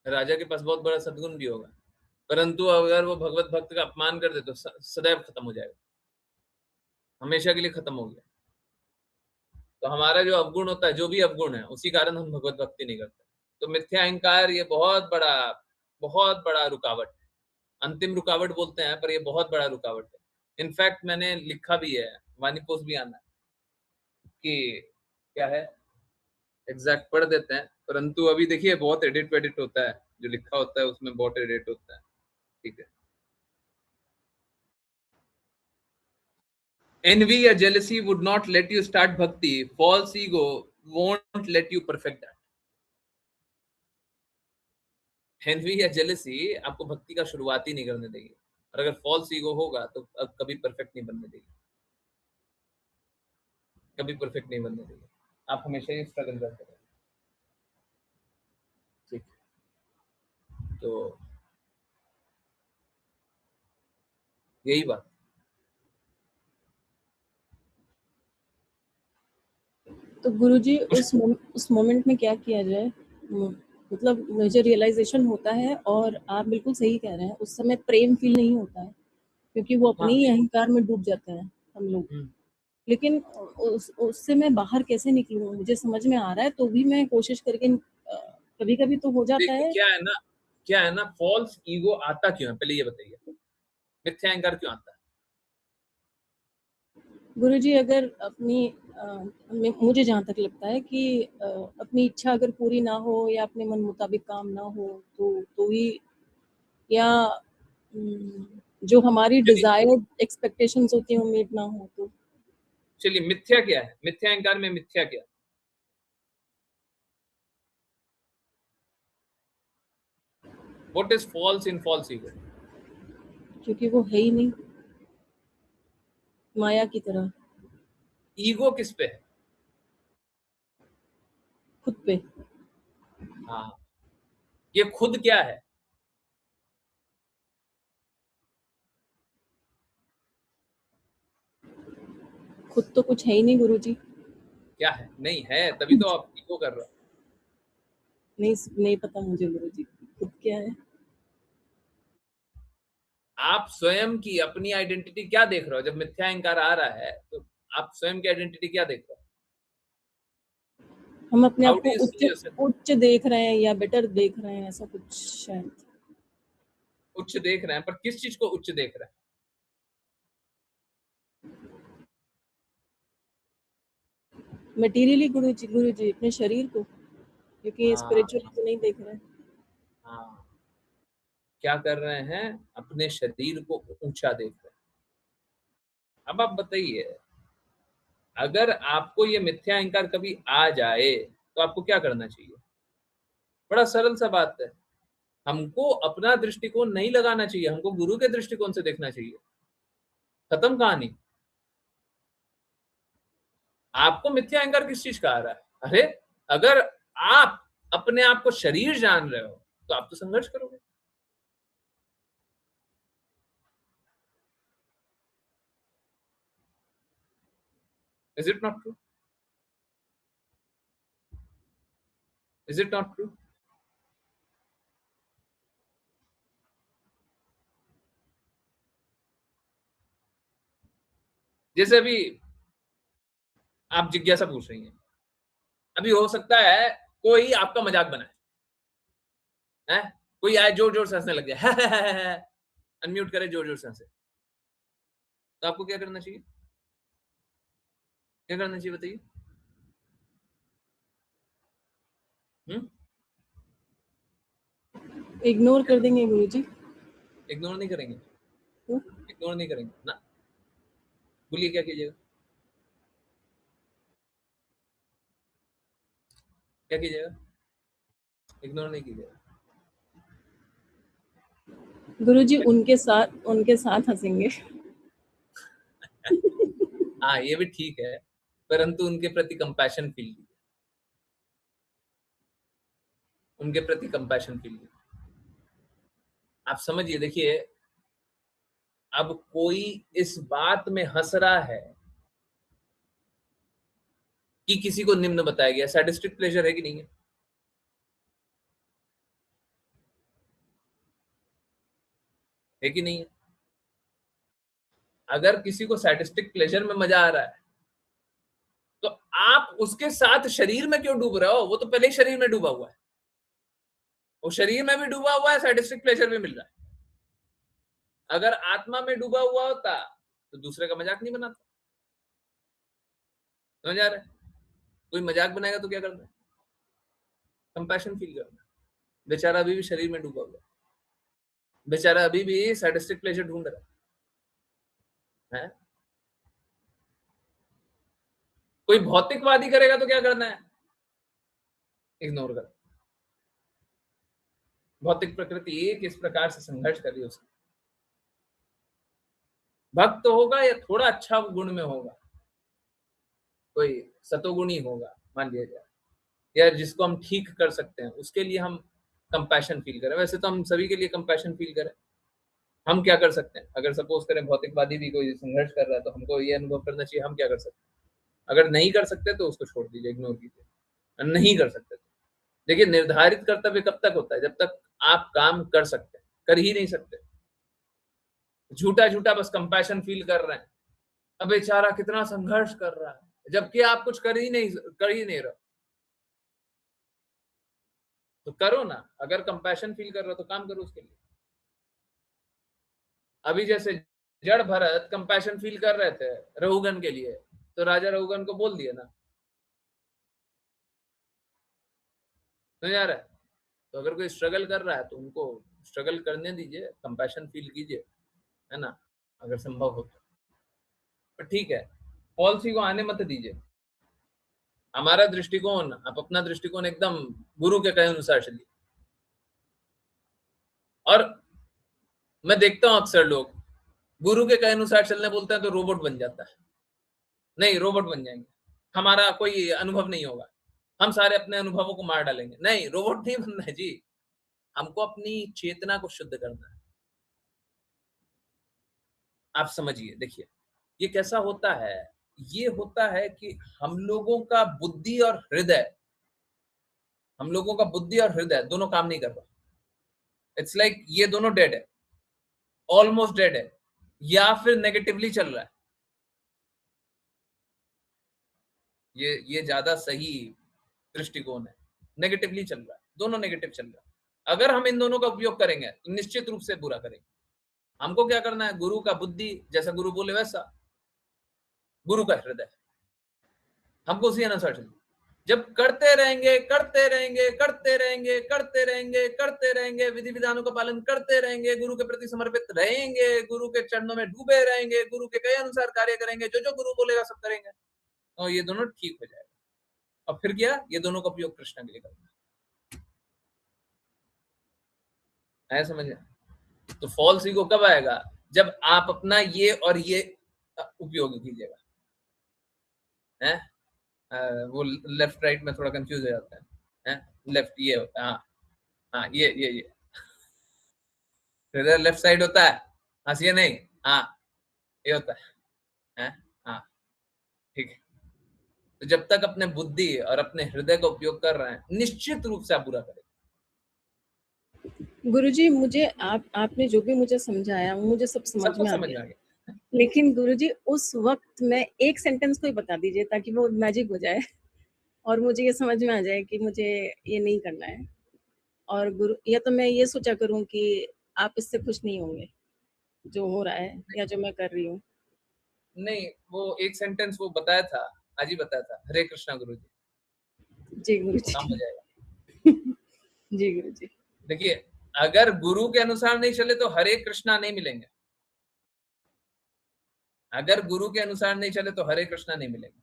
राजा के पास बहुत बड़ा सद्गुण भी होगा, परंतु अगर वो भगवत भक्त का अपमान कर दे तो सदैव खत्म हो जाएगा, हमेशा के लिए खत्म हो गया। तो हमारा जो अवगुण होता है, जो भी अवगुण है, उसी कारण हम भगवत भक्ति नहीं करते। तो मिथ्या अहंकार ये बहुत बड़ा रुकावट है। अंतिम रुकावट बोलते हैं, पर ये बहुत बड़ा रुकावट है। इनफैक्ट मैंने लिखा भी है, वाणी पोस्ट भी आना है कि क्या है, एग्जैक्ट पढ़ देते हैं, परंतु अभी देखिए बहुत एडिट वेडिट होता है, जो लिखा होता है उसमें बहुत एडिट होता है। ठीक है, envy या jealousy would not let you start bhakti, false ego won't let you perfect that। envy या jealousy आपको भक्ति का शुरुआत ही नहीं करने देगी, और अगर false ego होगा तो अब कभी परफेक्ट नहीं बनने देगी, कभी परफेक्ट नहीं बनने देगी। आप हमेशा ही स्ट्रगल करते रहे। ठीक है, तो यही बात। तो गुरुजी उस मोमेंट में क्या किया जाए? मतलब मुझे रियलाइज़ेशन होता है और आप बिल्कुल सही कह रहे हैं, उस समय प्रेम फ़ील नहीं होता है, क्योंकि वो अपने हाँ, ही अहंकार में डूब जाते हैं हम लोग। लेकिन उससे मैं बाहर कैसे निकलूँ? मुझे समझ में आ रहा है, तो भी मैं कोशिश करके कभी-कभी तो हो जाता देखिए है। क्या है ना, फॉल्स ईगो आता क्यों है, पहले ये बताइए, मिथ्या अहंकार क्यों आता है? गुरुजी, अगर अपनी मुझे जहाँ तक लगता है कि अपनी इच्छा अगर पूरी ना हो या अपने मन मुताबिक काम ना हो, तो ही, या जो हमारी चलिए डिज़ायर्ड एक्सपेक्टेशंस होती हैं, वो मीट ना हो तो। चलिए, मिथ्या क्या है, मिथ्या अहंकार में मिथ्या क्या है? What is false in false ego? क्योंकि वो है ही नहीं, माया की तरह, ईगो किस पे है? खुद पे। हाँ, ये खुद क्या है? खुद तो कुछ है ही नहीं गुरुजी। क्या है? नहीं है, तभी तो आप ईगो कर रहे हो। नहीं पता मुझे गुरुजी, खुद क्या है? आप स्वयं की अपनी आइडेंटिटी क्या देख रहे हो? जब मिथ्या अहंकार आ रहा है तो आप स्वयं की आइडेंटिटी क्या देख रहे हो? हम अपने हाउ आप डू को यू सी योरसेल्फ? उच्च देख रहे हैं या बेटर देख रहे हैं, ऐसा कुछ शायद। उच्च देख रहे हैं, पर किस चीज को उच्च देख रहे हैं? मटेरियली गुरुजी अपने शरीर को, क्योंकि हाँ, स्पिरिचुअली तो नहीं देख रहे हैं। हाँ, क्या कर रहे हैं? अपने शरीर को ऊंचा देख रहे हैं। अब आप बताइए, अगर आपको ये मिथ्या अहंकार कभी आ जाए तो आपको क्या करना चाहिए? बड़ा सरल सा बात है, हमको अपना दृष्टिकोण नहीं लगाना चाहिए, हमको गुरु के दृष्टिकोण से देखना चाहिए। खत्म कहानी। आपको मिथ्या अहंकार किस चीज का आ रहा है? अरे, अगर आप अपने आप को शरीर जान रहे हो तो आप तो संघर्ष करोगे। Is it not true? Is it not true? जैसे अभी आप जिज्ञासा पूछ रही हैं, अभी हो सकता है कोई आपका मजाक बनाए, है, कोई आए जोर जोर से हंसने लग जाए, अनम्यूट करे, जोर जोर से हंसे, तो आपको क्या करना चाहिए? क्या करना चाहिए बताइए? इग्नोर कर देंगे गुरुजी। इग्नोर नहीं करेंगे, क्यों? इग्नोर नहीं करेंगे ना। बोलिए क्या कीजिएगा, क्या कीजिएगा? इग्नोर नहीं कीजिएगा। गुरुजी उनके साथ हंसेंगे। हाँ, ये भी ठीक है, परंतु उनके प्रति कंपैशन फील कीजिए, उनके प्रति कंपैशन फील कीजिए। आप समझिए, देखिए, अब कोई इस बात में हंस रहा है कि किसी को निम्न बताया गया, सैडिस्टिक प्लेजर है कि नहीं है? है कि नहीं है? अगर किसी को सैडिस्टिक प्लेजर में मजा आ रहा है, तो आप उसके साथ शरीर में क्यों डूब रहे हो? वो तो पहले ही शरीर में डूबा हुआ है, वो शरीर में भी डूबा हुआ है, सैडिस्टिक प्लेजर भी मिल रहा है। अगर आत्मा में डूबा हुआ होता तो दूसरे का मजाक नहीं बनाता। समझ आ रहा है? कोई मजाक बनाएगा तो क्या करना है? कंपैशन फील करना। बेचारा अभी भी शरीर में डूबा हुआ है, बेचारा अभी भी सैडिस्टिक प्लेजर ढूंढ रहा है। कोई भौतिकवादी करेगा तो क्या करना है? इग्नोर कर। भौतिक प्रकृति किस प्रकार से संघर्ष कर रही है उसकी। भक्त होगा या थोड़ा अच्छा गुण में होगा, कोई सतोगुणी होगा मान लिया जाए, या जिसको हम ठीक कर सकते हैं, उसके लिए हम कंपैशन फील करें। वैसे तो हम सभी के लिए कंपैशन फील करें। हम क्या कर सकते हैं? अगर सपोज करें भौतिकवादी भी कोई संघर्ष कर रहा है, तो हमको ये अनुभव करना चाहिए हम क्या कर सकते हैं। अगर नहीं कर सकते तो उसको छोड़ दीजिए, इग्नोर कीजिए। नहीं कर सकते तो देखिए, निर्धारित कर्तव्य कब तक होता है? जब तक आप काम कर सकते हैं। कर ही नहीं सकते, झूठा झूठा बस कंपैशन फील कर रहे हैं, अब बेचारा कितना संघर्ष कर रहा है, जबकि आप कुछ कर ही नहीं रहे। तो करो ना, अगर कंपैशन फील कर रहे हो तो काम करो उसके लिए। अभी जैसे जड़ भरत कंपैशन फील कर रहे थे रघुगण के लिए, तो राजा रघुगण को बोल दिया ना। समझ आ रहा है? तो अगर कोई स्ट्रगल कर रहा है तो उनको स्ट्रगल करने दीजिए, कंपैशन फील कीजिए, है ना, अगर संभव हो तो ठीक है। पॉलिसी को आने मत दीजिए। हमारा दृष्टिकोण, आप अपना दृष्टिकोण एकदम गुरु के कहे अनुसार चलिए। और मैं देखता हूं अक्सर लोग गुरु के कहे अनुसार चलने बोलते हैं तो रोबोट बन जाता है। नहीं, रोबोट बन जाएंगे, हमारा कोई अनुभव नहीं होगा, हम सारे अपने अनुभवों को मार डालेंगे। नहीं, रोबोट नहीं बनना है जी, हमको अपनी चेतना को शुद्ध करना है। आप समझिए, देखिए, ये कैसा होता है? ये होता है कि हम लोगों का बुद्धि और हृदय, हम लोगों का बुद्धि और हृदय दोनों काम नहीं कर रहा। इट्स लाइक ये दोनों डेड है, ऑलमोस्ट डेड है, या फिर नेगेटिवली चल रहा है। ये ज्यादा सही दृष्टिकोण है। नेगेटिवली चल रहा है, दोनों नेगेटिव चल रहा है। अगर हम इन दोनों का उपयोग करेंगे तो निश्चित रूप से बुरा करेंगे। हमको क्या करना है? गुरु का बुद्धि, जैसा गुरु बोले वैसा, गुरु का हृदय, हमको उसी अनुसार चलिए। जब करते रहेंगे करते रहेंगे करते रहेंगे करते रहेंगे करते रहेंगे, विधि विधानों का पालन करते रहेंगे, गुरु के प्रति समर्पित रहेंगे, गुरु के चरणों में डूबे रहेंगे, गुरु के कहे अनुसार कार्य करेंगे, जो जो गुरु बोलेगा सब करेंगे, तो ये दोनों ठीक हो जाएगा। और फिर क्या? ये दोनों का उपयोग कृष्ण के लिए करना है। समझे? तो फॉल्स ईगो कब आएगा? जब आप अपना ये और ये उपयोग कीजिएगा। है वो लेफ्ट राइट में थोड़ा कंफ्यूज हो जाता है। लेफ्ट ये होता है, हाँ ये इधर लेफ्ट साइड होता है, हंसिए नहीं, हाँ ये होता है। हाँ ठीक है। तो जब तक अपने बुद्धि और अपने हृदय का उपयोग कर रहे हैं, निश्चित रूप से आप बुरा करेंगे। गुरुजी, मुझे आपने जो भी मुझे समझाया वो मुझे सब समझ सबको में आ समझ गया, आ गया। लेकिन गुरुजी उस वक्त में एक सेंटेंस को ही बता दीजिए ताकि वो मैजिक हो जाए और मुझे ये समझ में आ जाए कि मुझे ये नहीं करना है। और गुरु, या तो मैं ये सोचा करूं कि आप इससे खुश नहीं होंगे जो हो रहा है या जो मैं कर रही हूँ। नहीं, वो एक सेंटेंस वो बताया था, आज ही बताया था, हरे कृष्णा गुरु जी, जी काम हो गुरुजी। जाएगा। जी गुरुजी। देखिए, अगर गुरु के अनुसार नहीं चले तो हरे कृष्णा नहीं मिलेंगे। अगर गुरु के अनुसार नहीं चले तो हरे कृष्णा नहीं मिलेंगे।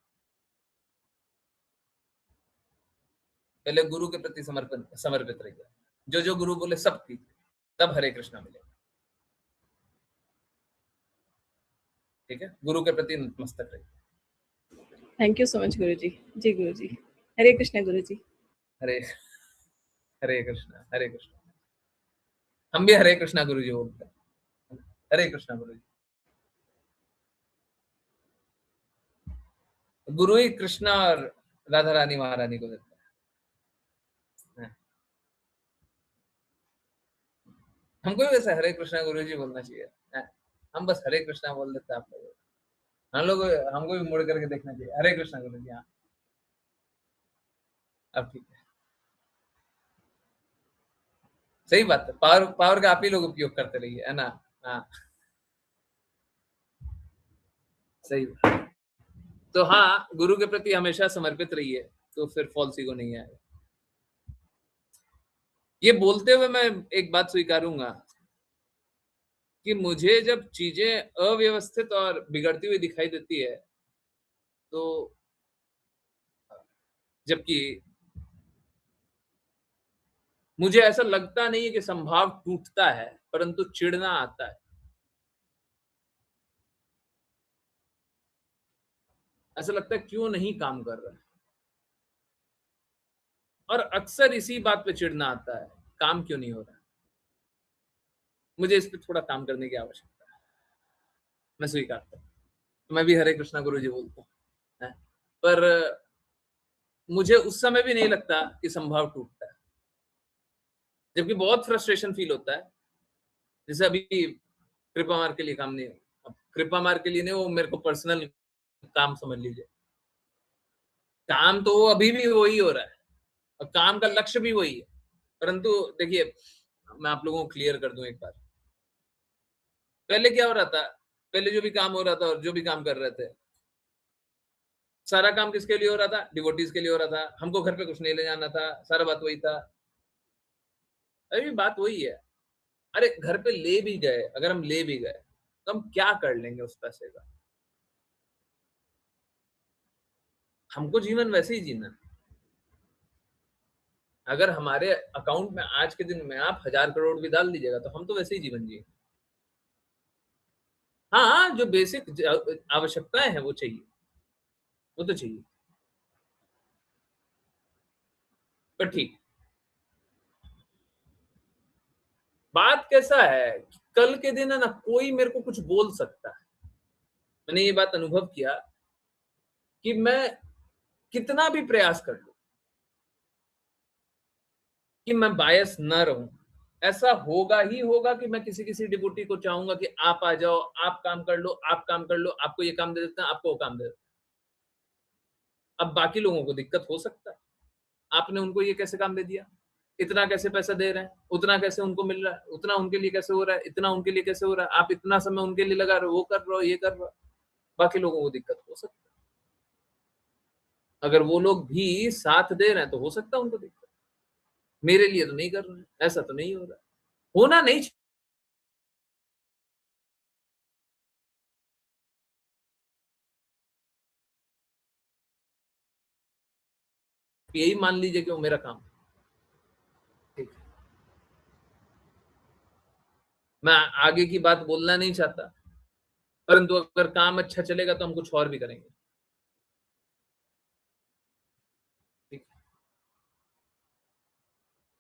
पहले गुरु के प्रति समर्पित रहिए। जो गुरु बोले सब कीजिए, तब हरे कृष्णा मिलेगा। ठीक है, गुरु के प्रति नतमस्तक रहिए। थैंक यू सो मच गुरुजी। जी गुरुजी। हरे कृष्णा गुरुजी। हरे हरे कृष्णा, हरे कृष्णा। हम भी हरे कृष्णा गुरुजी बोलते हैं। हरे कृष्णा गुरुजी। गुरु ही कृष्णा और राधा रानी महारानी को देता है। हमको भी वैसे हरे कृष्णा गुरुजी बोलना चाहिए। हम बस हरे कृष्णा बोल देते हैं आप लोग। हमको भी मुड़ करके देखना चाहिए। हरे कृष्णा गुरुजी। हाँ, अब ठीक है। सही बात है। पावर का आप ही लोग उपयोग करते रहिए, है ना। हाँ, सही बात। तो हाँ, गुरु के प्रति हमेशा समर्पित रहिए, तो फिर फॉल्स ईगो नहीं आएगा। ये बोलते हुए मैं एक बात स्वीकारूंगा कि मुझे जब चीजें अव्यवस्थित और बिगड़ती हुई दिखाई देती है, तो जबकि मुझे ऐसा लगता नहीं है कि संभाव टूटता है, परंतु चिढ़ना आता है। ऐसा लगता है क्यों नहीं काम कर रहा है, और अक्सर इसी बात पे चिढ़ना आता है, काम क्यों नहीं हो रहा है। मुझे इस पे थोड़ा काम करने की आवश्यकता है। मैं स्वीकारता हूँ। मैं भी हरे कृष्णा गुरु जी बोलता हूँ, पर मुझे उस समय भी नहीं लगता कि संभाव टूटता है, जबकि बहुत फ्रस्ट्रेशन फील होता है। जैसे अभी कृपा मार के लिए काम नहीं, अब कृपा मार के लिए नहीं, वो मेरे को पर्सनल काम समझ लीजिए। काम तो वो अभी भी वही हो रहा है और काम का लक्ष्य भी वही है, परंतु देखिए, मैं आप लोगों को क्लियर कर दूं एक बार। पहले क्या हो रहा था, पहले जो भी काम हो रहा था और जो भी काम कर रहे थे, सारा काम किसके लिए हो रहा था? डिवोटीज के लिए हो रहा था। हमको घर पे कुछ नहीं ले जाना था, सारा बात वही था। अभी बात वही है। अरे घर पे ले भी गए, अगर हम ले भी गए तो हम क्या कर लेंगे उस पैसे का? हमको जीवन वैसे ही जीना है। अगर हमारे अकाउंट में आज के दिन में आप 1000 करोड़ भी डाल दीजिएगा तो हम तो वैसे ही जीवन जिए। हाँ, जो बेसिक आवश्यकताएं हैं वो चाहिए, वो तो चाहिए। पर ठीक, बात कैसा है कि कल के दिन है ना, कोई मेरे को कुछ बोल सकता है। मैंने ये बात अनुभव किया कि मैं कितना भी प्रयास कर लूं कि मैं बायस न रहूं, ऐसा होगा ही होगा कि मैं किसी किसी डिवोटी को चाहूंगा कि आप आ जाओ, आप काम कर लो, आप काम कर लो, आपको ये काम दे देते हैं, आपको वो काम दे देते हैं। अब बाकी लोगों को दिक्कत हो सकता है, आपने उनको ये कैसे काम दे दिया, इतना कैसे पैसा दे रहे हैं, उतना कैसे उनको मिल रहा है, उतना उनके लिए कैसे हो रहा है, इतना उनके लिए कैसे हो रहा है, आप इतना समय उनके लिए लगा रहे हो, वो कर रहे हो, ये कर रहे हो। बाकी लोगों को दिक्कत हो सकता है। अगर वो लोग भी साथ दे रहे हैं तो हो सकता है उनको दिक्कत। मेरे लिए तो नहीं कर रहे हैं, ऐसा तो नहीं हो रहा है, होना नहीं चाहिए। यही मान लीजिए कि वो मेरा काम है। ठीक है, मैं आगे की बात बोलना नहीं चाहता, परंतु अगर काम अच्छा चलेगा तो हम कुछ और भी करेंगे। ठीक है,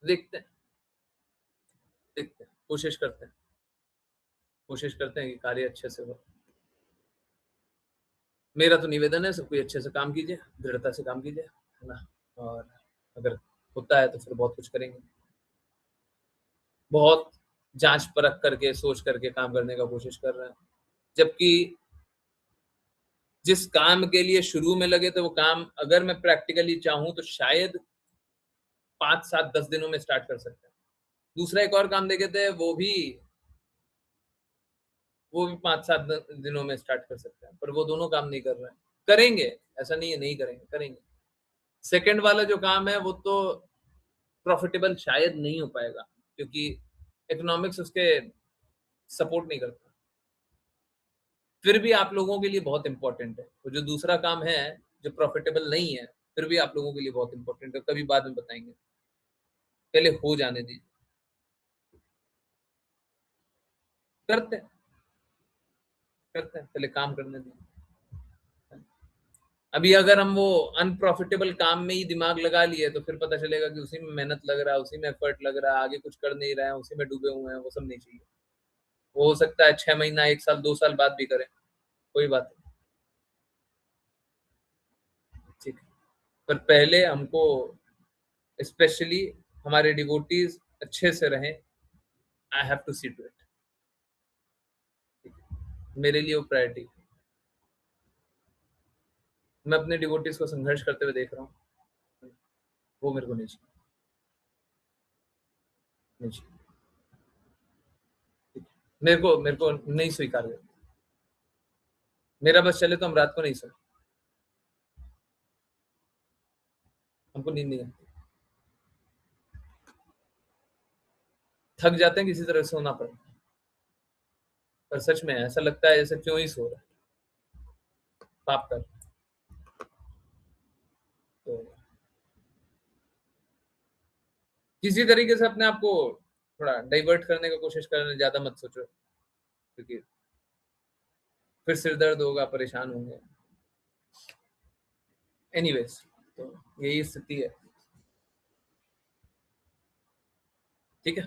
देखते हैं, देखते हैं, कोशिश करते हैं कि कार्य अच्छे से हो। मेरा तो निवेदन है, सब कोई अच्छे से काम कीजिए, दृढ़ता से काम कीजिए, है ना। और अगर होता है तो फिर बहुत कुछ करेंगे। बहुत जांच परख करके, सोच करके काम करने का कोशिश कर रहे हैं, जबकि जिस काम के लिए शुरू में लगे थे वो काम अगर मैं प्रैक्टिकली चाहूं तो शायद 5, 7, 10 दिनों में स्टार्ट कर सकते हैं। दूसरा एक और काम देखे थे, वो भी 5, 7 दिनों में स्टार्ट कर सकते हैं, पर वो दोनों काम नहीं कर रहे हैं। करेंगे, ऐसा नहीं है नहीं करेंगे, करेंगे। सेकंड वाला जो काम है वो तो प्रॉफिटेबल शायद नहीं हो पाएगा, क्योंकि इकोनॉमिक्स उसके सपोर्ट नहीं करता। फिर भी आप लोगों के लिए बहुत इंपॉर्टेंट है। तो जो दूसरा काम है जो प्रॉफिटेबल नहीं है, फिर भी आप लोगों के लिए बहुत इंपॉर्टेंट है, कभी बाद में बताएंगे, पहले हो जाने दीजिए। करते हैं पहले काम करने दीजिए। अभी अगर हम वो अनप्रॉफिटेबल काम में ही दिमाग लगा लिए तो फिर पता चलेगा कि उसी में मेहनत लग रहा है, उसी में एफर्ट लग रहा है, आगे कुछ कर नहीं रहे हैं, उसी में डूबे हुए हैं। वो सब नहीं चाहिए। वो हो सकता है 6 महीना, 1 साल, 2 साल बाद भी करें, कोई बात नहीं, ठीक है। पर पहले हमको स्पेशली हमारे डिवोटीज अच्छे से रहें। I have to see to it. मेरे लिए वो प्रायोरिटी है। मैं अपने डिवोटीज को संघर्ष करते हुए देख रहा हूँ, वो मेरे को नहीं चाहिए, नहीं चाहिए। मेरे को नहीं स्वीकार है। मेरा बस चले तो हम रात को नहीं सोए, हमको नींद नहीं आती, थक जाते हैं, किसी तरह से सोना पड़ता है। पर सच में ऐसा लगता है जैसे क्यों ही सो रहा है, पाप कर। तो किसी तरीके से अपने आप को थोड़ा डाइवर्ट करने की कोशिश करने, ज्यादा मत सोचो, क्योंकि फिर सिर दर्द होगा, परेशान होंगे। एनीवेज, तो यही स्थिति है, ठीक है।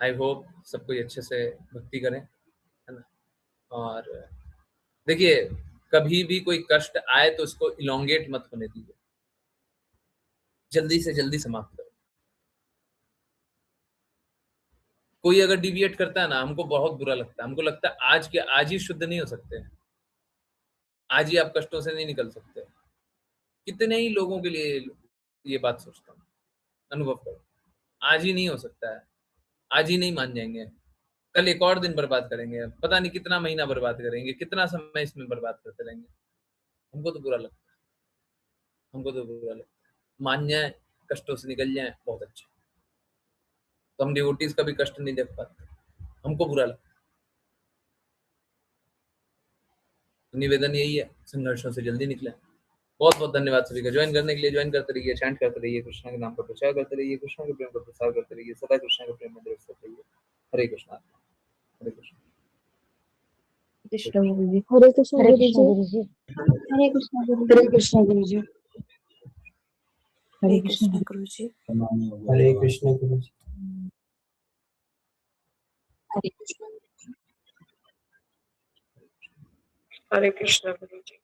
आई होप सब कोई अच्छे से भक्ति करें, है ना। और देखिए, कभी भी कोई कष्ट आए तो उसको इलोंगेट मत होने दीजिए, जल्दी से जल्दी समाप्त करो। कोई अगर डिविएट करता है ना, हमको बहुत बुरा लगता है। हमको लगता है आज के आज ही शुद्ध नहीं हो सकते, आज ही आप कष्टों से नहीं निकल सकते। कितने ही लोगों के लिए ये बात सोचता हूँ, अनुभव करो। आज ही नहीं हो सकता है, आज ही नहीं मान जाएंगे, कल एक और दिन बर्बाद करेंगे, पता नहीं कितना महीना बर्बाद करेंगे, कितना समय इसमें बर्बाद करते रहेंगे। हमको तो बुरा लगता है, हमको तो बुरा लगता है। मान जाए, कष्टों से निकल जाए, बहुत अच्छा। तो हम डिवोटीज का भी कष्ट नहीं देख पाते, हमको बुरा लगता है। तो निवेदन यही है, संघर्षों से जल्दी निकले। बहुत बहुत धन्यवाद सभी का ज्वाइन करने के लिए। ज्वाइन करते रहिए, चैंट करते रहिए, कृष्णा के नाम का प्रचार करते रहिए, कृष्णा के प्रेम का प्रसार करते रहिए, सदा कृष्णा के प्रेम में दृढ़ रहिए। हरे कृष्णा, हरे कृष्णा। कृष्ण गुरु जी। हरे कृष्ण हरे गुरु कृष्ण जी। गुरु जी। हरे कृष्ण गुरु हरे जी। कृष्ण गुरु जी। हरे हरे कृष्ण कृष्ण गुरु जी। हरे कृष्ण गुरु जी। हरे कृष्ण हरे कृष्ण गुरु जी।